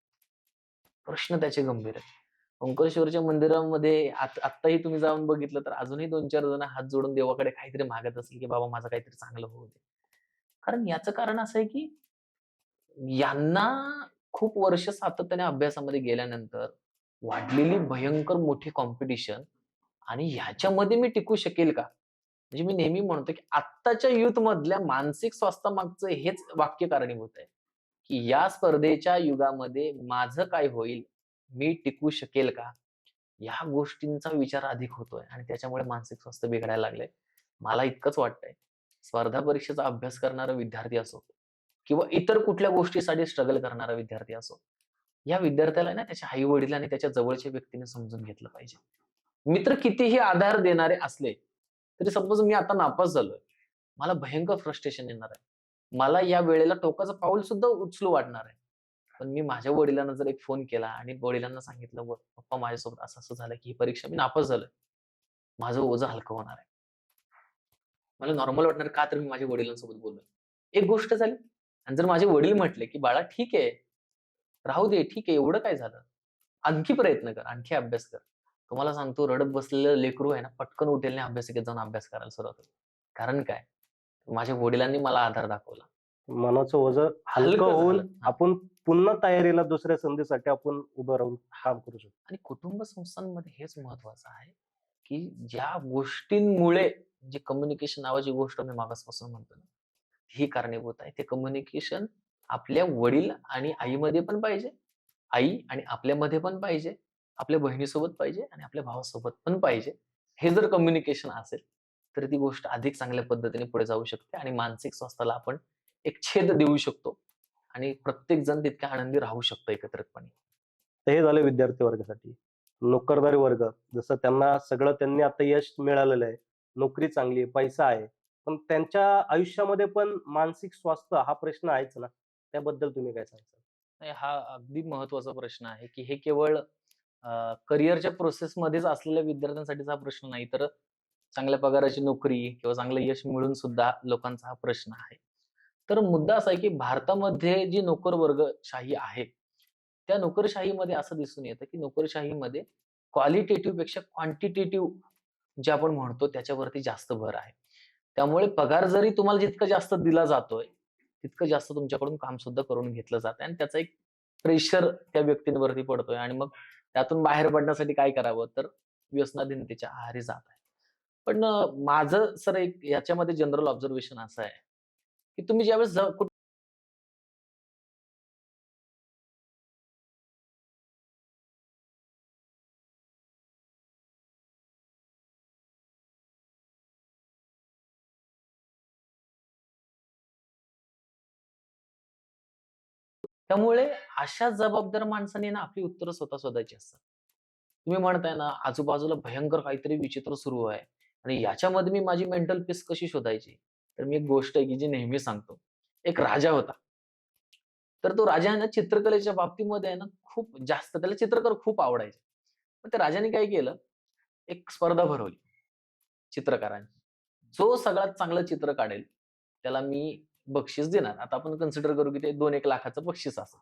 प्रश्न त्याचे गंभीर आहेत. ओंकारेश्वरच्या मंदिरामध्ये आत्ताही तुम्ही जाऊन बघितलं, तर अजूनही 2-4 जण हात जोडून देवाकडे काहीतरी मागत असतील, की बाबा माझं काहीतरी चांगलं होऊ दे. कारण याचं कारण असं आहे, की यांना खूप वर्ष सातत्याने अभ्यासामध्ये गेल्यानंतर वाढलेली भयंकर मोठी कॉम्पिटिशन आणि ह्याच्यामध्ये मी टिकू शकेल का? म्हणजे मी नेहमी म्हणतो, की आत्ताच्या युथमधल्या मानसिक स्वास्थ्यामागचं हेच वाक्य कारणीभूत आहे, की या स्पर्धेच्या युगामध्ये माझं काय होईल? मी टिकू शकेल का? ह्या गोष्टींचा विचार अधिक होतोय आणि त्याच्यामुळे मानसिक स्वास्थ्य बिघडायला लागलंय. मला इतकंच वाटतंय, स्पर्धा परीक्षेचा अभ्यास करणारा विद्यार्थी असो किंवा इतर कुठल्या गोष्टीसाठी स्ट्रगल करणारा विद्यार्थी असो, या विद्यार्थ्याला ना त्याच्या आई-वडील आणि त्याच्या जवळच्या व्यक्तीने समजून घेतलं पाहिजे. मित्र कितीही आधार देणारे असले, तरी सपोज मी आता नापास झालोय. मला भयंकर फ्रस्ट्रेशन येणार आहे. मला या वेळेला टोकाचं पाऊल सुद्धा उचलू वाटणार आहे. पण मी माझ्या वडिलांना जर एक फोन केला आणि वडिलांना सांगितलं, "पप्पा माझ्यासोबत असं-असं झालं, की ही परीक्षा मी नापास झालोय." माझं ओझं हलकं होणार आहे. मला नॉर्मल वाटणार का तर मी माझ्या वडिलांसोबत बोललोय. एक गोष्ट झाली आणि जर माझे वडील म्हटले, की "बाळा ठीक आहे, राहू दे, ठीक आहे, एवढं काय झालं? आणखी प्रयत्न कर, आणखी अभ्यास कर." तुम्हाला सांगतो रडत बसलेलं लेकरू आहे ना, पटकन उठेल आणि अभ्यासिकेत जाऊन अभ्यास करायला सुरुवात होईल. कारण काय? माझ्या वडिलांनी मला आधार दाखवला. मनाचं ओझं हलकं हलकं होऊन झालं. हां. आपण पुन्हा तयारीला दुसऱ्या संधीसाठी आपण उभं राहून काम करू शकतो. आणि कुटुंब संस्थांमध्ये हेच महत्वाचं आहे, की ज्या गोष्टींमुळे जे कम्युनिकेशन नावाची गोष्ट मी मागासपासून म्हणतो ना, ही कारणीभूत आहे. ते कम्युनिकेशन आपल्या वडील आणि आईमध्ये पण पाहिजे, आई आणि आपल्यामध्ये पण पाहिजे, आपल्या बहिणीसोबत पाहिजे आणि आपल्या भावासोबत पण पाहिजे. हे जर कम्युनिकेशन असेल, तर ती गोष्ट अधिक चांगल्या पद्धतीने पुढे जाऊ शकते आणि मानसिक स्वास्थ्याला आपण एक छेद देऊ शकतो आणि प्रत्येक जण तितक्या आनंदी राहू शकतो एकत्रितपणे. तर हे झालं विद्यार्थी वर्गासाठी. नोकरदारी वर्ग, जसं त्यांना सगळं त्यांनी आता यश मिळालेलं आहे. नोकरी चांगली आहे, पैसा आहे. पण त्यांच्या आयुष्यामध्ये पण मानसिक स्वास्थ्य हा प्रश्न आहेच ना. त्याबद्दल तुम्ही काय सांगाल? नाही, हा अगदी महत्त्वाचा प्रश्न आहे, की हे केवळ करिअरच्या प्रोसेसमध्येच असलेल्या विद्यार्थ्यांसाठीचा हा प्रश्न नाही, तर चांगल्या पगाराची नोकरी किंवा चांगलं यश मिळून सुद्धा लोकांचा हा प्रश्न आहे. तर मुद्दा असा आहे, की भारतामध्ये जी नोकर वर्गशाही आहे, त्या नोकरशाहीमध्ये असं दिसून येतं, की नोकरशाहीमध्ये क्वालिटेटिव्ह पेक्षा क्वांटिटेटिव्ह जे आपण म्हणतो त्याच्यावरती जास्त भर आहे. त्यामुळे पगार जरी तुम्हाला जितका जास्त दिला जातोय, तितकं जास्त तुमच्याकडून काम सुद्धा करून घेतलं जातंय आणि त्याचा एक प्रेशर त्या व्यक्तींवरती पडतोय आणि मग त्यातून बाहेर पडण्यासाठी काय करावं? तर व्यसनाधीनतेच्या आहारी जात आहे. पण माझं सर एक याच्यामध्ये जनरल ऑब्झर्वेशन असं आहे, की तुम्ही ज्यावेळेस त्यामुळे अशा जबाबदार माणसाने ना आपली उत्तरं स्वतः शोधायची असतात. तुम्ही म्हणताय ना, आजूबाजूला भयंकर काहीतरी विचित्र सुरू आहे आणि याच्यामध्ये मी माझी मेंटल पीस कशी शोधायची? तर मी एक गोष्ट आहे, की जी नेहमी सांगतो. एक राजा होता. तर तो राजा आहे ना, चित्रकलेच्या बाबतीमध्ये आहे ना, खूप जास्त त्याला चित्रकार खूप आवडायचे. मग त्या राजाने काय केलं, एक स्पर्धा भरवली चित्रकारांची. जो सगळ्यात चांगलं चित्र काढेल, त्याला मी बक्षीस देणार. आता आपण कन्सिडर करू, की ते 2-1 लाखाचं बक्षीस असेल.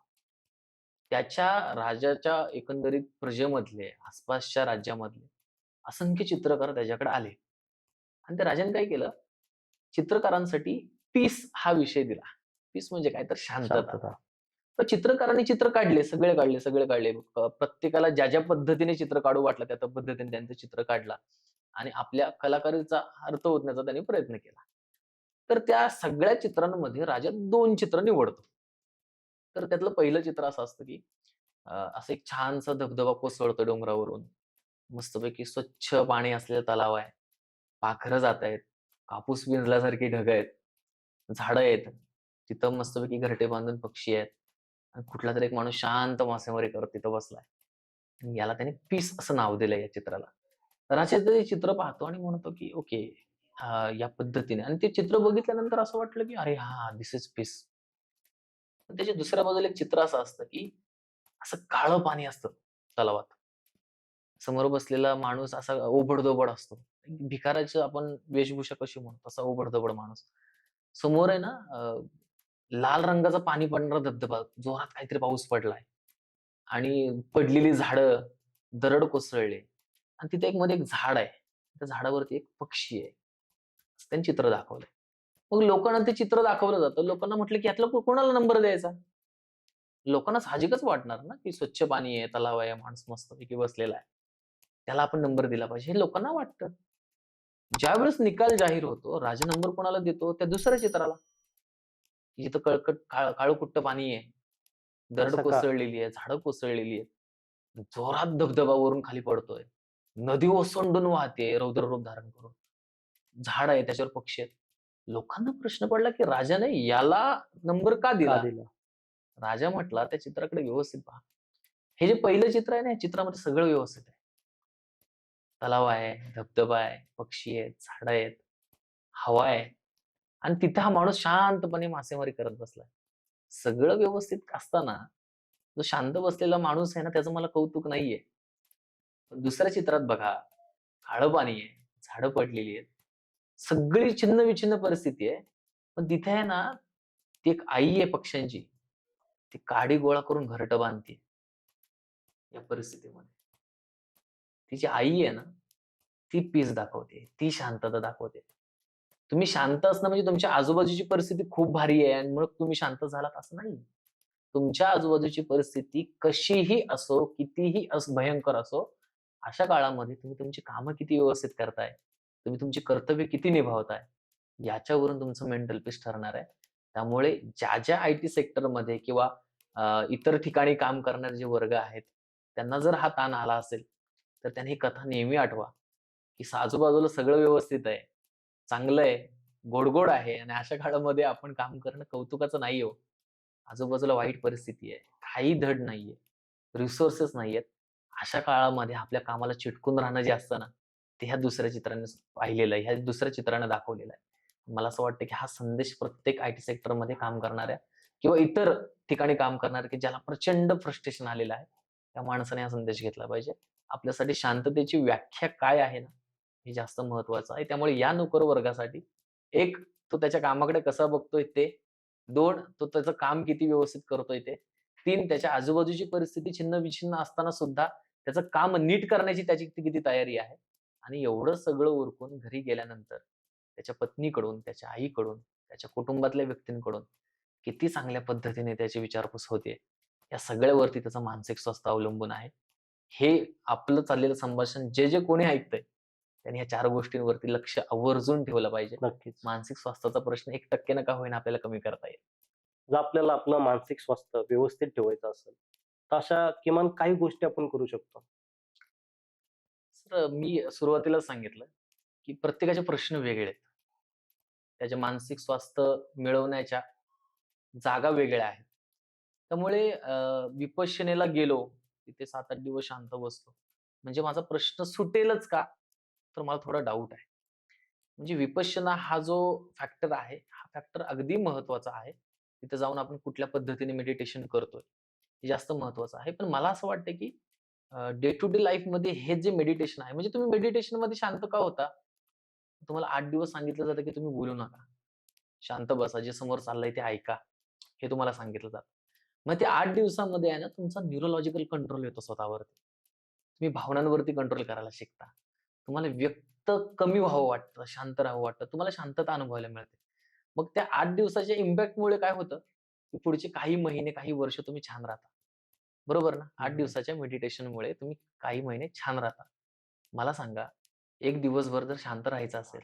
त्याच्या राजाच्या एकंदरीत प्रजेमधले, आसपासच्या राज्यामधले असंख्य चित्रकार त्याच्याकडे आले आणि त्या राजाने काय केलं, चित्रकारांसाठी पीस हा विषय दिला. पीस म्हणजे काय तर शांतता. शांतता. तर चित्रकारांनी चित्र काढले, सगळे काढले, सगळे काढले. प्रत्येकाला ज्या पद्धतीने चित्र काढू वाटलं त्या पद्धतीने त्यांचं चित्र काढला आणि आपल्या कलाकारीचा अर्थ ओतण्याचा त्यांनी प्रयत्न केला. तर त्या सगळ्या चित्रांमध्ये राजा 2 चित्र निवडतो. तर त्यातलं पहिलं चित्र असं असतं, की असं एक छानसा धबधबा कोसळतोय डोंगरावरून. मस्तपैकी स्वच्छ पाणी असलेला तलाव आहे. पाखरं जातायत. कापूस विंजल्यासारखी ढगं आहेत. झाडं आहेत. तिथं मस्तपैकी घरटे बांधून पक्षी आहेत. आणि कुठलातरी एक माणूस शांत मासेमारी करत तिथं बसलाय. आणि याला त्याने पीस असं नाव दिलंय या चित्राला. तर असे ते चित्र पाहतो आणि म्हणतो, की ओके या पद्धतीने आणि ते चित्र बघितल्यानंतर असं वाटलं, की अरे हां, धिस इज पीस. पण त्याच्या दुसऱ्या बाजूला एक चित्र असं असतं, की असं काळं पाणी असतं तलावात. समोर बसलेला माणूस असा ओबड असतो. भिकाऱ्याची आपण वेशभूषा कशी म्हणतो, तसा ओबड माणूस. समोर आहे ना लाल रंगाचा पाणी पडणारा धबधबा, जोरात काहीतरी पाऊस पडलाय आणि पडलेली झाडं, दरड कोसळली आणि तिथे एक मध्ये एक झाड आहे. त्या झाडावरती एक पक्षी आहे. असं त्यांनी चित्र दाखवलंय. मग लोकांना ते चित्र दाखवलं जातं. लोकांना म्हटलं, की "यातला कोणाला नंबर द्यायचा?" लोकांना साहजिकच वाटणार ना, की स्वच्छ पाणी आहे, तलाव आहे, माणूस मस्तपैकी बसलेला आहे. त्याला आपण नंबर दिला पाहिजे, हे लोकांना वाटतं. ज्यावेळेस निकाल जाहीर होतो, राजा नंबर कोणाला देतो? त्या दुसऱ्या चित्राला. जिथं काळकुट्ट पाणी आहे, दरड असं का? कोसळलेली आहे, झाडं कोसळलेली आहेत. जोरात धबधबा वरून खाली पडतोय. नदी ओसंडून वाहते रौद्र रूप धारण करून. झाड आहे त्याच्यावर पक्षी आहेत. लोकांना प्रश्न पडला की राजाने याला नंबर का का दिला? दिलं? राजा म्हटला त्या चित्राकडे व्यवस्थित पहा. हे जे पहिलं चित्र आहे ना, या चित्रामध्ये सगळं व्यवस्थित आहे. तलाव आहे, धबधबा आहे, पक्षी आहेत, झाडं आहेत, हवा आहे आणि तिथे हा माणूस शांतपणे मासेमारी करत बसलाय. सगळं व्यवस्थित असताना जो शांत बसलेला माणूस आहे ना, त्याचं मला कौतुक नाहीये. पण दुसऱ्या चित्रात बघा, काळं पाणी आहे, झाडं पडलेली आहेत. सगळी छिन्न-विछिन्न परिस्थिती आहे. पण तिथे आहे ना, ती एक आई आहे पक्ष्यांची. ती काडी गोळा करून घरटं बांधते या परिस्थितीमध्ये. तिची आई आहे ना, ती पीस दाखवते, ती शांतता दाखवते. तुम्ही शांत असणं म्हणजे तुमच्या आजूबाजूची परिस्थिती खूप भारी आहे आणि मग तुम्ही शांत झालात असं नाही. तुमच्या आजूबाजूची परिस्थिती कशीही असो, कितीही भयंकर असो, अशा काळामध्ये तुम्ही तुमची कामं किती व्यवस्थित करताय, तुम्ही तुमची कर्तव्य किती निभावताय, याच्यावरून तुमचं मेंटल पीस ठरणार आहे. त्यामुळे ज्या आयटी सेक्टरमध्ये किंवा इतर ठिकाणी काम करणारे जे वर्ग आहेत, त्यांना जर हा ताण आला असेल, तर त्यांनी ही कथा नेहमी आठवा, की आजूबाजूला सगळं व्यवस्थित आहे, चांगलं आहे, गोड-गोड आहे आणि अशा काळामध्ये आपण काम करणं कौतुकाचं नाही हो. आजूबाजूला वाईट परिस्थिती आहे. काही धड नाहीये. रिसोर्सेस नाहीयेत. अशा काळामध्ये आपल्या कामाला चिटकून राहणं जे असतं ना, ते ह्या दुसऱ्या चित्राने पाहिलेलं आहे. ह्या दुसऱ्या चित्राने दाखवलेलं आहे. मला असं वाटतं, की हा संदेश प्रत्येक आयटी सेक्टरमध्ये काम करणाऱ्या किंवा इतर ठिकाणी काम करणाऱ्या, की ज्याला प्रचंड फ्रस्ट्रेशन आलेलं आहे, त्या माणसाने हा संदेश घेतला पाहिजे. आपल्यासाठी शांततेची व्याख्या काय आहे ना, हे जास्त महत्त्वाचं आहे. त्यामुळे या नोकर वर्गासाठी एक, तो त्याच्या कामाकडे कसा बघतोय ते. 2, तो त्याचं काम किती व्यवस्थित करतोय ते. 3, त्याच्या आजूबाजूची परिस्थिती छिन्न-विछिन्न असताना सुद्धा त्याचं काम नीट करण्याची त्याची किती तयारी आहे. आणि एवढं सगळं उरकून घरी गेल्यानंतर त्याच्या पत्नीकडून, त्याच्या आईकडून, त्याच्या कुटुंबातल्या व्यक्तींकडून किती चांगल्या पद्धतीने त्याची विचारपूस होते. या सगळ्यावरती त्याचं मानसिक स्वास्थ्य अवलंबून आहे. हे आपलं चाललेलं संभाषण जे कोणी ऐकतंय, त्यांनी ह्या 4 गोष्टींवरती लक्ष आवर्जून ठेवलं पाहिजे. नक्कीच. मानसिक स्वास्थ्याचा प्रश्न 1% का होईना आपल्याला कमी करता येईल. जर आपल्याला आपलं मानसिक स्वास्थ्य व्यवस्थित ठेवायचं असेल, तर अशा किमान काही गोष्टी आपण करू शकतो. तर मी सुरुवातीलाच सांगितलं, की प्रत्येकाचे प्रश्न वेगळे आहेत. त्याचे मानसिक स्वास्थ्य मिळवण्याच्या जागा वेगळ्या आहेत. त्यामुळे विपश्यनेला गेलो, तिथे 7-8 दिवस शांत बसलो. म्हणजे माझा प्रश्न सुटेलच का? तर मला थोडा डाऊट आहे. म्हणजे विपश्यना हा जो फॅक्टर आहे, हा फॅक्टर अगदी महत्त्वाचा आहे. तिथे जाऊन आपण कुठल्या पद्धतीने मेडिटेशन करतोय, हे जास्त महत्त्वाचं आहे. पण मला असं वाटतं, की डे टू डे लाईफमध्ये हे जे मेडिटेशन आहे, म्हणजे तुम्ही मेडिटेशनमध्ये शांत का होता? तुम्हाला 8 दिवस सांगितलं जातं, की तुम्ही बोलू नका. शांत बसा, जे समोर चाललंय ते ऐका. हे तुम्हाला सांगितलं जातं. मग ते 8 दिवसामध्ये आहे ना, तुमचा न्यूरोलॉजिकल कंट्रोल येतो स्वतःवरती. तुम्ही भावनांवरती कंट्रोल करायला शिकता. तुम्हाला व्यक्त कमी व्हावं वाटतं, शांत राहावं वाटतं. तुम्हाला शांतता अनुभवायला मिळते. मग त्या 8 दिवसाच्या इम्पॅक्टमुळे काय होतं, की पुढचे काही महिने, काही वर्ष तुम्ही छान राहता. बरोबर ना? 8 हं. दिवसाच्या मेडिटेशनमुळे तुम्ही काही महिने छान राहता. मला सांगा, एक दिवसभर जर शांत राहायचं असेल,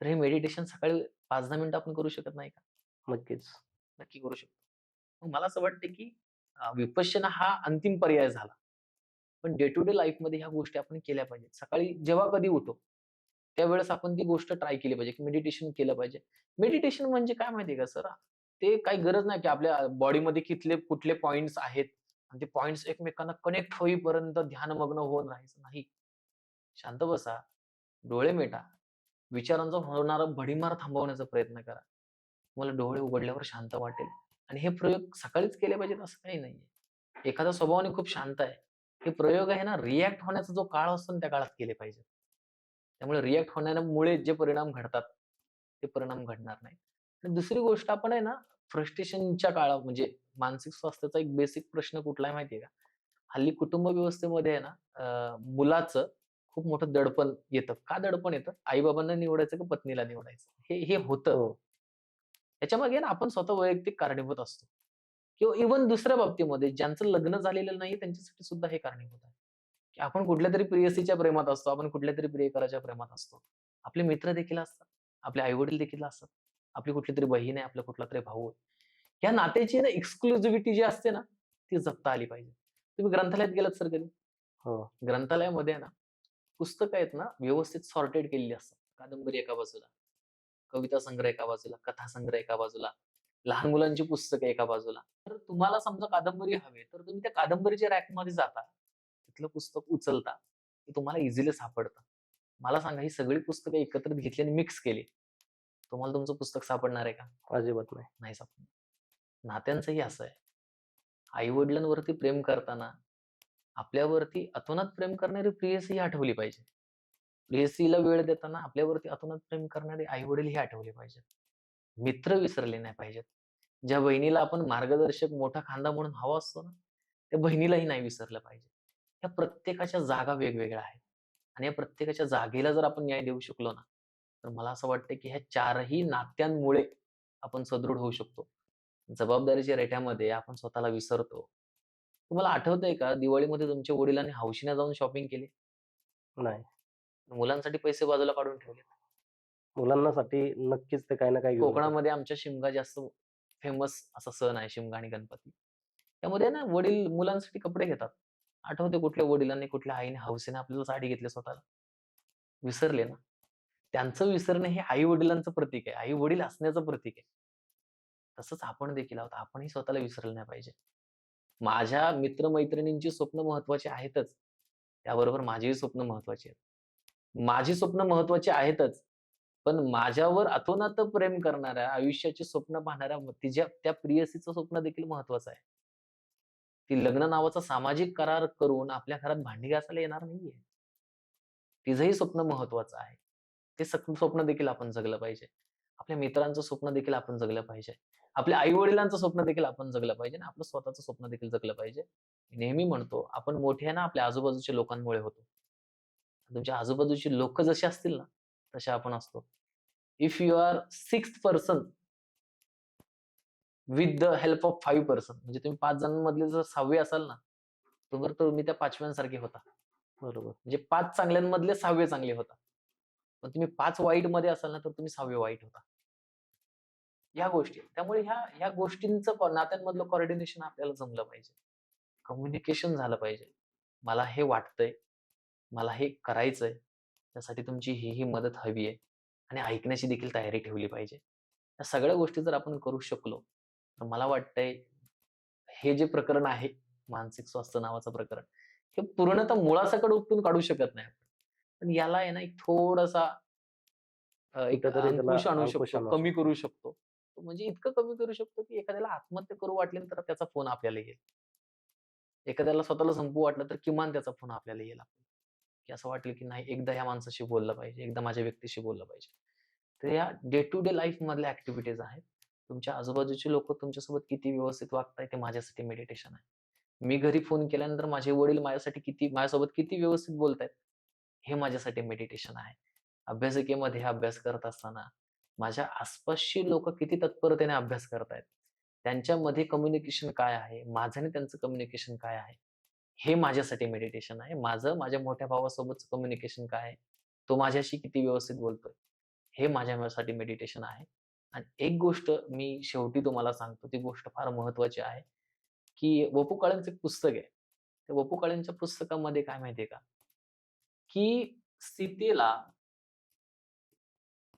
तर हे मेडिटेशन सकाळी 5-10 मिनिटं आपण करू शकत नाही का? नक्कीच. नक्की करू शकतो. मग मला असं वाटतं, की विपश्यना हा अंतिम पर्याय झाला. पण डे टू डे लाईफमध्ये ह्या गोष्टी आपण केल्या पाहिजेत. सकाळी जेव्हा कधी उठो, त्यावेळेस आपण ती गोष्ट ट्राय केली पाहिजे, की मेडिटेशन केलं पाहिजे. मेडिटेशन म्हणजे काय माहिती का सर? ते काही गरज नाही, की आपल्या बॉडीमध्ये कुठले पॉइंट्स आहेत आणि ते पॉइंट्स एकमेकांना कनेक्ट होईपर्यंत ध्यानमग्न होऊन राहायचं नाही. शांत बसा, डोळे मिटा, विचारांचा होणारा भडीमार थांबवण्याचा प्रयत्न करा. तुम्हाला डोळे उघडल्यावर शांत वाटेल आणि हे प्रयोग सकाळीच केले पाहिजेत असं काही नाहीये. एखादा स्वभावाने खूप शांत आहे. हे प्रयोग आहे ना, रिएक्ट होण्याचा जो काळ असतो ना, त्या काळात केले पाहिजेत. त्यामुळे रिएक्ट होण्यामुळे जे परिणाम घडतात, ते परिणाम घडणार नाहीत. आणि दुसरी गोष्ट आपण आहे ना, फ्रस्ट्रेशनच्या काळात म्हणजे मानसिक स्वास्थ्याचा एक बेसिक प्रश्न कुठला आहे माहिती का? हल्ली कुटुंब व्यवस्थेमध्ये आहे ना, मुलाचं खूप मोठं दडपण येतं. का दडपण येतं? आई-बाबांना निवडायचं का पत्नीला निवडायचं? हे हे होतं. हो. त्याच्यामागे ना आपण स्वतः वैयक्तिक कारणीभूत असतो किंवा इव्हन दुसऱ्या बाबतीमध्ये ज्यांचं लग्न झालेलं नाहीये त्यांच्यासाठी सुद्धा हे कारणीभूत आहे, की आपण कुठल्यातरी प्रेयसीच्या प्रेमात असतो, आपण कुठल्यातरी प्रियकराच्या प्रेमात असतो. आपले मित्र देखील असतात, आपले आई-वडील देखील असतात, आपली कुठलीतरी बहीण आहे, आपला कुठलातरी भाऊ आहे. या नात्याची ना एक्सक्लुझिव्हिटी जी असते ना, ती जपता आली पाहिजे. तुम्ही ग्रंथालयात गेलात सर कधी? हो. ग्रंथालयामध्ये आहे ना, पुस्तकं आहेत ना, व्यवस्थित सॉर्टेड केलेली असतात. कादंबरी एका बाजूला, कविता संग्रह एका बाजूला, कथा संग्रह एका बाजूला, लहान मुलांची पुस्तकं एका बाजूला. तर तुम्हाला समजा कादंबरी हवी तर तुम्ही त्या कादंबरीच्या रॅकमध्ये जाता, तिथलं पुस्तक उचलता, ते तुम्हाला इझिली सापडतं. मला सांगा ही सगळी पुस्तकं एकत्रित घेतली आणि मिक्स केली, तुम्हाला तुमचं पुस्तक सापडणार आहे का? अजिबात नाही. नाही सापडणार. नात्यांचंही असं आहे. आई-वडिलांवरती प्रेम करताना आपल्यावरती अतोनात प्रेम करणारी प्रेयसीही आठवली पाहिजे. प्रेयसीला वेळ देताना आपल्यावरती अतोनात प्रेम करणारे आई-वडीलही आठवले पाहिजेत. मित्र विसरले नाही पाहिजेत. ज्या बहिणीला आपण मार्गदर्शक, मोठा खांदा म्हणून हवा असतो ना, त्या बहिणीलाही नाही विसरलं पाहिजे. या प्रत्येकाच्या जागा वेगवेगळ्या आहेत आणि या प्रत्येकाच्या जागेला जर आपण न्याय देऊ शकलो ना, तर मला असं वाटतं की ह्या 4ही नात्यांमुळे आपण सदृढ होऊ शकतो. जबाबदारीच्या रेट्यामध्ये आपण स्वतःला विसरतो. तुम्हाला आठवतंय का दिवाळीमध्ये तुमच्या वडिलांनी हौशीने जाऊन शॉपिंग केली? नाही. मुलांसाठी पैसे बाजूला काढून ठेवले. मुलांनासाठी नक्कीच ते काही ना काही घेऊन येतात. कोकणामध्ये आमच्या शिमगा जास्त फेमस असा सण आहे शिमगा आणि गणपती. त्यामध्ये ना वडील मुलांसाठी कपडे घेतात. आठवते कुठल्या वडिलांनी, कुठल्या आईने हौसेने आपल्याला साडी घेतली स्वतःला? विसरले ना. त्यांचं विसरणं हे आई-वडिलांचं प्रतीक आहे. आई-वडील असण्याचं प्रतीक आहे. तसंच आपण देखील आहोत. आपणही स्वतःला विसरलं नाही पाहिजे. माझ्या मित्र-मैत्रिणींची स्वप्न महत्त्वाची आहेतच. त्याबरोबर माझीही स्वप्न महत्त्वाची आहेत. माझी स्वप्न महत्त्वाची आहेतच. पण माझ्यावर अतोनात प्रेम करणाऱ्या, आयुष्याची स्वप्न पाहणाऱ्या तिच्या त्या प्रेयसीचं स्वप्न देखील महत्त्वाचं आहे. ती लग्न नावाचा सामाजिक करार करून आपल्या घरात भांडी घासायला येणार नाहीये. तिचंही स्वप्न महत्त्वाचं आहे. ते स्वप्न देखील आपण जगलं पाहिजे. आपल्या मित्रांचं स्वप्न देखील आपण जगलं पाहिजे. आपल्या आई-वडिलांचं स्वप्न देखील आपण जगलं पाहिजे आणि आपलं स्वतःचं स्वप्न देखील जगलं पाहिजे. मी नेहमी म्हणतो, आपण मोठे आहे ना आपल्या आजूबाजूच्या लोकांमुळे होतो. तुमच्या आजूबाजूची लोकं जशी असतील ना, तसे आपण असतो. If you are 6th person with the help of 5 person म्हणजे तुम्ही 5 जणांमधले जर 6वे असाल ना, तर तुम्ही त्या 5व्यांसारखे होता. बरोबर. म्हणजे 5 चांगल्यांमधले 6वे चांगले होता. पण तुम्ही 5 वाईटमध्ये असाल ना, तर तुम्ही 6वे वाईट होता. ह्या गोष्टी आहेत. त्यामुळे ह्या गोष्टींचं नात्यांमधलं कोऑर्डिनेशन आपल्याला जमलं पाहिजे. कम्युनिकेशन झालं पाहिजे. मला हे वाटतंय, मला हे करायचंय, त्यासाठी तुमची ही मदत हवी आहे आणि ऐकण्याची देखील तयारी ठेवली पाहिजे. या सगळ्या गोष्टी जर आपण करू शकलो, तर मला वाटतंय हे जे प्रकरण आहे, मानसिक स्वास्थ्य नावाचं प्रकरण, हे पूर्णतः मुळासकट उपटून काढू शकत नाही आपण. पण याला आहे ना एक थोडासा एक कुठेतरी त्याला अंकुश आणू अंकुश शकतो, आणू कमी शकतो. करू शकतो. म्हणजे इतकं कमी करू शकतो, की एखाद्याला आत्महत्या करू वाटली ना, तर त्याचा फोन आपल्याला येईल. एखाद्याला स्वतःला संपवू वाटलं, तर किमान त्याचा फोन आपल्याला येईल. की असं वाटलं, की नाही एकदा ह्या माणसाशी बोललं पाहिजे, एकदा माझ्या व्यक्तीशी बोललं पाहिजे. तर या डे टू डे लाईफमधल्या ॲक्टिव्हिटीज आहेत. तुमच्या आजूबाजूची लोकं तुमच्यासोबत किती व्यवस्थित वागतायत ते माझ्यासाठी मेडिटेशन आहे. मी घरी फोन केल्यानंतर माझे वडील माझ्यासोबत किती व्यवस्थित बोलतायत, हे माझ्यासाठी मेडिटेशन आहे. अभ्यासिकेमध्ये अभ्यास करत असताना माझ्या आसपासची लोकं किती तत्परतेने अभ्यास करतायत. त्यांच्यामध्ये कम्युनिकेशन काय आहे? माझं आणि त्यांचं कम्युनिकेशन काय आहे? हे माझ्यासाठी मेडिटेशन आहे. माझं माझ्या मोठ्या भावासोबतचं कम्युनिकेशन काय आहे? तो माझ्याशी किती व्यवस्थित बोलतोय? हे माझ्यासाठी मेडिटेशन आहे. आणि एक गोष्ट मी शेवटी तुम्हाला सांगतो, ती गोष्ट फार महत्त्वाची आहे, की वपू काळेंचं एक पुस्तक आहे. त्या वपू काळेंच्या पुस्तकामध्ये काय माहिती का? की सीतेला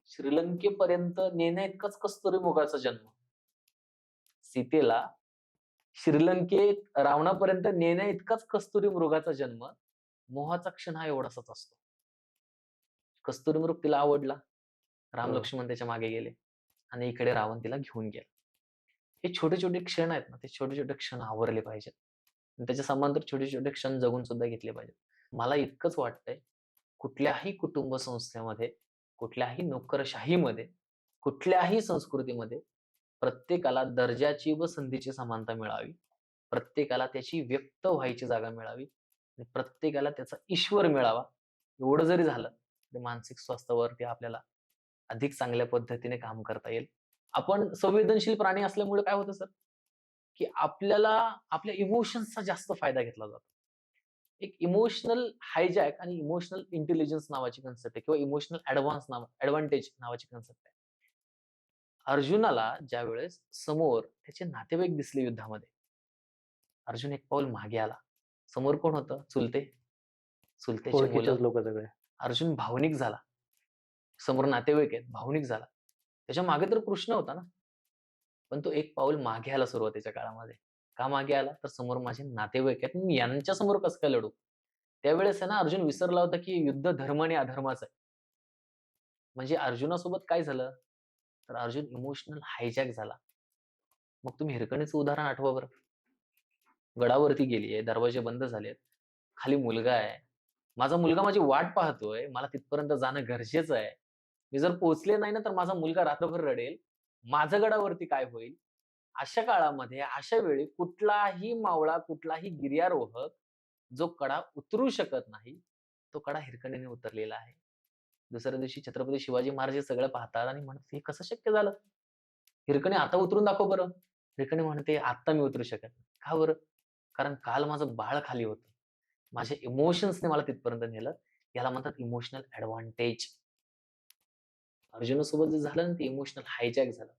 श्रीलंकेपर्यंत नेण्याइतकाच कस्तुरीमृगाचा जन्म. सीतेला श्रीलंकेत रावणापर्यंत नेण्याइतकाच कस्तुरीमृगाचा जन्म, मोहाचा क्षण हा एवढासाच असतो. कस्तुरीमृग तिला आवडला. राम हं. लक्ष्मण त्याच्या मागे गेले आणि इकडे रावण तिला घेऊन गेला. हे छोटे-छोटे क्षण आहेत ना, ते छोटे-छोटे क्षण आवरले पाहिजेत. आणि त्याच्या समांतर छोटे-छोटे क्षण जगून सुद्धा घेतले पाहिजेत. मला इतकंच वाटतंय, कुठल्याही कुटुंब संस्थेमध्ये, कुठल्याही नोकरशाहीमध्ये, कुठल्याही संस्कृतीमध्ये प्रत्येकाला दर्जाची व संधीची समानता मिळावी. प्रत्येकाला त्याची व्यक्त व्हायची जागा मिळावी आणि प्रत्येकाला त्याचा ईश्वर मिळावा. एवढं जरी झालं, तर मानसिक स्वास्थ्यावरती आपल्याला अधिक चांगल्या पद्धतीने काम करता येईल. आपण संवेदनशील प्राणी असल्यामुळे काय होतं सर, की आपल्याला आपल्या इमोशन्सचा जास्त फायदा घेतला जातो. एक इमोशनल हायजॅक आणि इमोशनल इंटेलिजन्स नावाची कन्सेप्ट आहे किंवा इमोशनल एडव्हान्टेज नावाची कन्सेप्ट आहे. अर्जुनाला ज्यावेळेस समोर त्याचे नातेवाईक दिसले युद्धामध्ये, अर्जुन एक पाऊल मागे आला. समोर कोण होतं? चुलते. चुलत्याची मुलं. ओळखीचेच लोकं सगळे. अर्जुन भावनिक झाला. समोर नातेवाईक आहेत, भावनिक झाला. त्याच्या मागे तर कृष्ण होता ना. पण तो एक पाऊल मागे आला सुरुवातीच्या काळामध्ये. का मागे आला? तर समोर माझे नातेवाईक आहेत. मी यांच्यासमोर कसं काय लढू? त्यावेळेस आहे ना अर्जुन विसरला होता, की युद्ध धर्म आणि अधर्माचं आहे. म्हणजे अर्जुनासोबत काय झालं? तर अर्जुन इमोशनल हायजॅक झाला. मग तुम्ही हिरकणीचं उदाहरण आठवा बरं. गडावरती गेलीये, दरवाजे बंद झालेत. खाली मुलगा आहे. माझा मुलगा माझी वाट पाहतोय. मला तिथपर्यंत जाणं गरजेचं आहे. मी जर पोहोचले नाही ना, तर माझा मुलगा रात्रभर रडेल. माझं गडावरती काय होईल? अशा काळामध्ये, अशा वेळी कुठलाही मावळा, कुठलाही गिर्यारोहक जो कडा उतरू शकत नाही, तो कडा हिरकणीने उतरलेला आहे. दुसऱ्या दिवशी छत्रपती शिवाजी महाराज हे सगळं पाहतात आणि म्हणतात, "हे कसं शक्य झालं? हिरकणी आता उतरून दाखव बरं." हिरकणी म्हणते, "आत्ता मी उतरू शकत नाही." का बरं? कारण काल माझं बाळ खाली होतं. माझ्या इमोशन्सने मला तिथपर्यंत नेलं. याला म्हणतात इमोशनल एडव्हांटेज. अर्जुनासोबत जे झालं ना, ते इमोशनल हायजॅक झालं.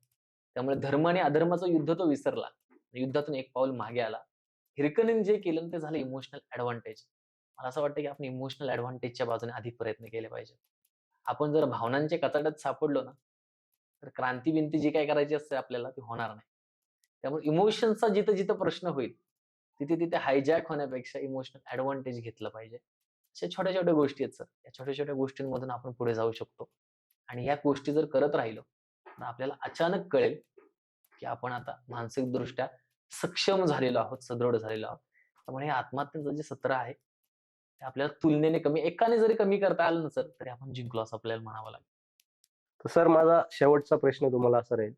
त्यामुळे धर्म आणि अधर्माचं युद्ध तो विसरला. युद्धातून एक पाऊल मागे आला. हिरकणीने जे केलं ना, ते झालं इमोशनल एडव्हांटेज. मला असं वाटतं, की आपण इमोशनल एडव्हांटेजच्या बाजूने अधिक प्रयत्न केले पाहिजेत. आपण जर भावनांच्या कचाट्यात सापडलो ना, तर क्रांती-बिंती जी काही करायची असते आपल्याला ती होणार नाही. त्यामुळे इमोशन्सचा जिथं-जिथं प्रश्न होईल, तिथे-तिथे हायजॅक होण्यापेक्षा इमोशनल एडव्हांटेज घेतलं पाहिजे. अशा छोट्या-छोट्या गोष्टी आहेत सर. या छोट्या-छोट्या गोष्टींमधून आपण पुढे जाऊ शकतो. आणि या गोष्टी जर करत राहिलो, तर आपल्याला अचानक कळेल, की आपण आता मानसिकदृष्ट्या सक्षम झालेलो आहोत, सदृढ झालेलो आहोत. त्यामुळे हे आत्महत्येचं जे सत्र आहे, ते आपल्याला तुलनेने कमी एकाने जरी कमी करता आलं नसेल, तरी आपण जिंकलो असं आपल्याला म्हणावं लागेल. तर सर माझा शेवटचा प्रश्न तुम्हाला असा राहील,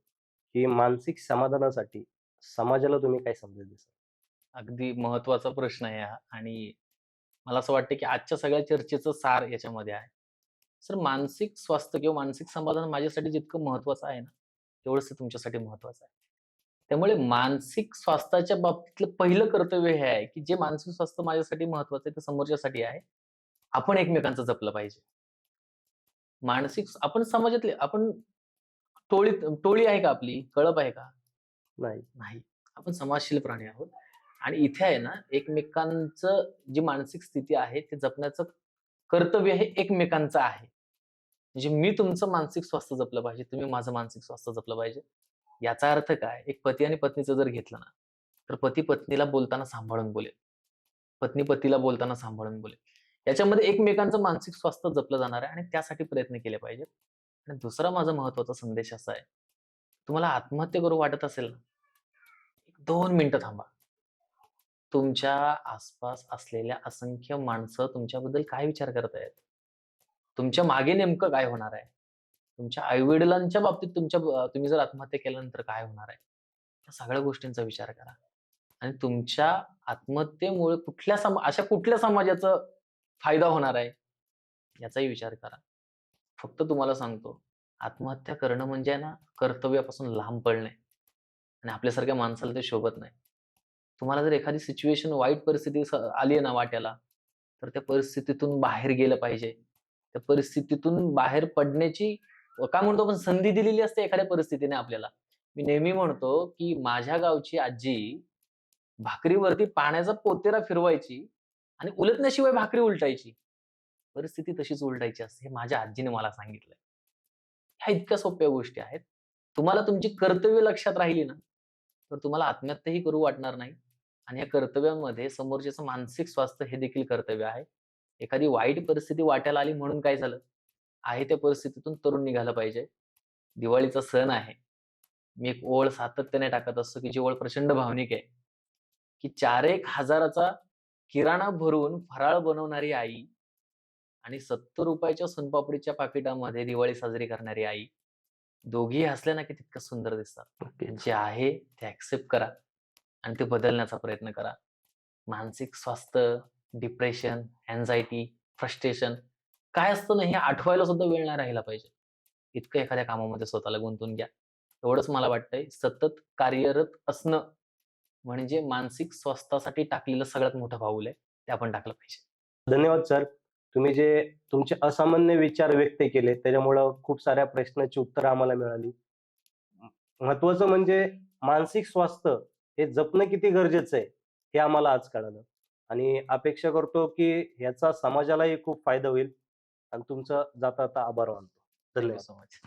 की मानसिक समाधानासाठी समाजाला तुम्ही काय संदेश द्याल? अगदी महत्त्वाचा प्रश्न आहे हा आणि मला असं वाटतं, की आजच्या सगळ्या चर्चेचं सार याच्यामध्ये आहे. सर मानसिक स्वास्थ्य किंवा मानसिक समाधान माझ्यासाठी जितकं महत्त्वाचं आहे ना, तेवढंच ते तुमच्यासाठी महत्त्वाचं आहे. त्यामुळे मानसिक स्वास्थ्याच्या बाबतीतलं पहिलं कर्तव्य हे आहे, की जे मानसिक स्वास्थ्य माझ्यासाठी महत्त्वाचं आहे, ते समोरच्यासाठी आहे. आपण एकमेकांचं जपलं पाहिजे. आपण समाजातले आपण टोळी आहे का आपली? कळप आहे का? नाही. नाही. आपण समाजशील प्राणी आहोत आणि इथे आहे ना, एकमेकांचं जी मानसिक स्थिती आहे, ते जपण्याचं कर्तव्य हे एकमेकांचं आहे. म्हणजे मी तुमचं मानसिक स्वास्थ्य जपलं पाहिजे, तुम्ही माझं मानसिक स्वास्थ्य जपलं पाहिजे. याचा अर्थ काय? एक पती आणि पत्नीचं जर घेतलं ना, तर पती पत्नीला बोलताना सांभाळून बोलेल. पत्नी पतीला बोलताना सांभाळून बोलेल. याच्यामध्ये एकमेकांचं मानसिक स्वास्थ्य जपलं जाणार आहे आणि त्यासाठी प्रयत्न केले पाहिजेत. आणि दुसरा माझा महत्त्वाचा संदेश असा आहे, तुम्हाला आत्महत्या करू वाटत असेल ना, 1-2 मिनिटं थांबा. तुमच्या आसपास असलेल्या असंख्य माणसं तुमच्याबद्दल काय विचार करतायत? तुमच्या मागे नेमकं काय होणार आहे? तुमच्या आई-वडिलांच्या बाबतीत तुम्ही जर आत्महत्या केल्यानंतर काय होणार आहे? या सगळ्या गोष्टींचा विचार करा. आणि तुमच्या आत्महत्येमुळे अशा कुठल्या समाजाचा फायदा होणार आहे? याचाही विचार करा. फक्त तुम्हाला सांगतो, आत्महत्या करणं म्हणजे आहे ना, कर्तव्यापासून लांब पळणे आणि आपल्यासारख्या माणसाला ते शोभत नाही. तुम्हाला जर एखादी सिच्युएशन वाईट परिस्थिती आली आहे ना वाट्याला, तर त्या परिस्थितीतून बाहेर गेलं पाहिजे. त्या परिस्थितीतून बाहेर पडण्याची काय म्हणतो आपण संधी दिलेली असते एखाद्या परिस्थितीने आपल्याला. मी नेहमी म्हणतो, की माझ्या गावची आजी भाकरीवरती पाण्याचा पोतेरा फिरवायची आणि उलटण्याशिवाय भाकरी उलटायची. परिस्थिती तशीच उलटायची असते. हे माझ्या आजीने मला सांगितलंय. ह्या इतक्या सोप्या गोष्टी आहेत. तुम्हाला तुमची कर्तव्य लक्षात राहिली ना, तर तुम्हाला आत्महत्याही करू वाटणार नाही आणि या कर्तव्यामध्ये समोरच्याचं मानसिक स्वास्थ्य हे देखील कर्तव्य आहे. एखादी वाईट परिस्थिती वाट्याला आली म्हणून काय झालं? आहे त्या परिस्थितीतून तरुण निघालं पाहिजे. दिवाळीचा सण आहे. मी एक ओळ सातत्याने टाकत असतो, की जी ओळ प्रचंड भावनिक आहे, की 4,1,000चा किराणा भरून फराळ बनवणारी आई आणि ₹70 सोनपापडीच्या पाकिटामध्ये दिवाळी साजरी करणारी आई. दोघीही हसल्या ना, की तितकंच सुंदर दिसतात. नक्कीच. जे आहे ते एक्सेप्ट करा आणि ते बदलण्याचा प्रयत्न करा. मानसिक स्वास्थ्य, डिप्रेशन, अँक्साइटी, फ्रस्ट्रेशन काय असतं ना, हे आठवायला सुद्धा वेळ नाही राहिला पाहिजे. इतकं एखाद्या कामामध्ये स्वतःला गुंतवून घ्या. एवढंच मला वाटतंय. सतत कार्यरत असणं म्हणजे मानसिक स्वास्थ्यासाठी टाकलेलं सगळ्यात मोठं पाऊल आहे. ते आपण टाकलं पाहिजे. धन्यवाद सर. तुम्ही जे तुमचे असामान्य विचार व्यक्त केले, त्याच्यामुळं खूप साऱ्या प्रश्नांची उत्तरं आम्हाला मिळाली. महत्त्वाचं म्हणजे मानसिक स्वास्थ्य हे जपणं किती गरजेचं आहे, हे आम्हाला आज कळालं आणि अपेक्षा करतो, की ह्याचा समाजालाही खूप फायदा होईल आणि तुमचा जाता-जाता आभार मानतो. धन्यवाद सो मच.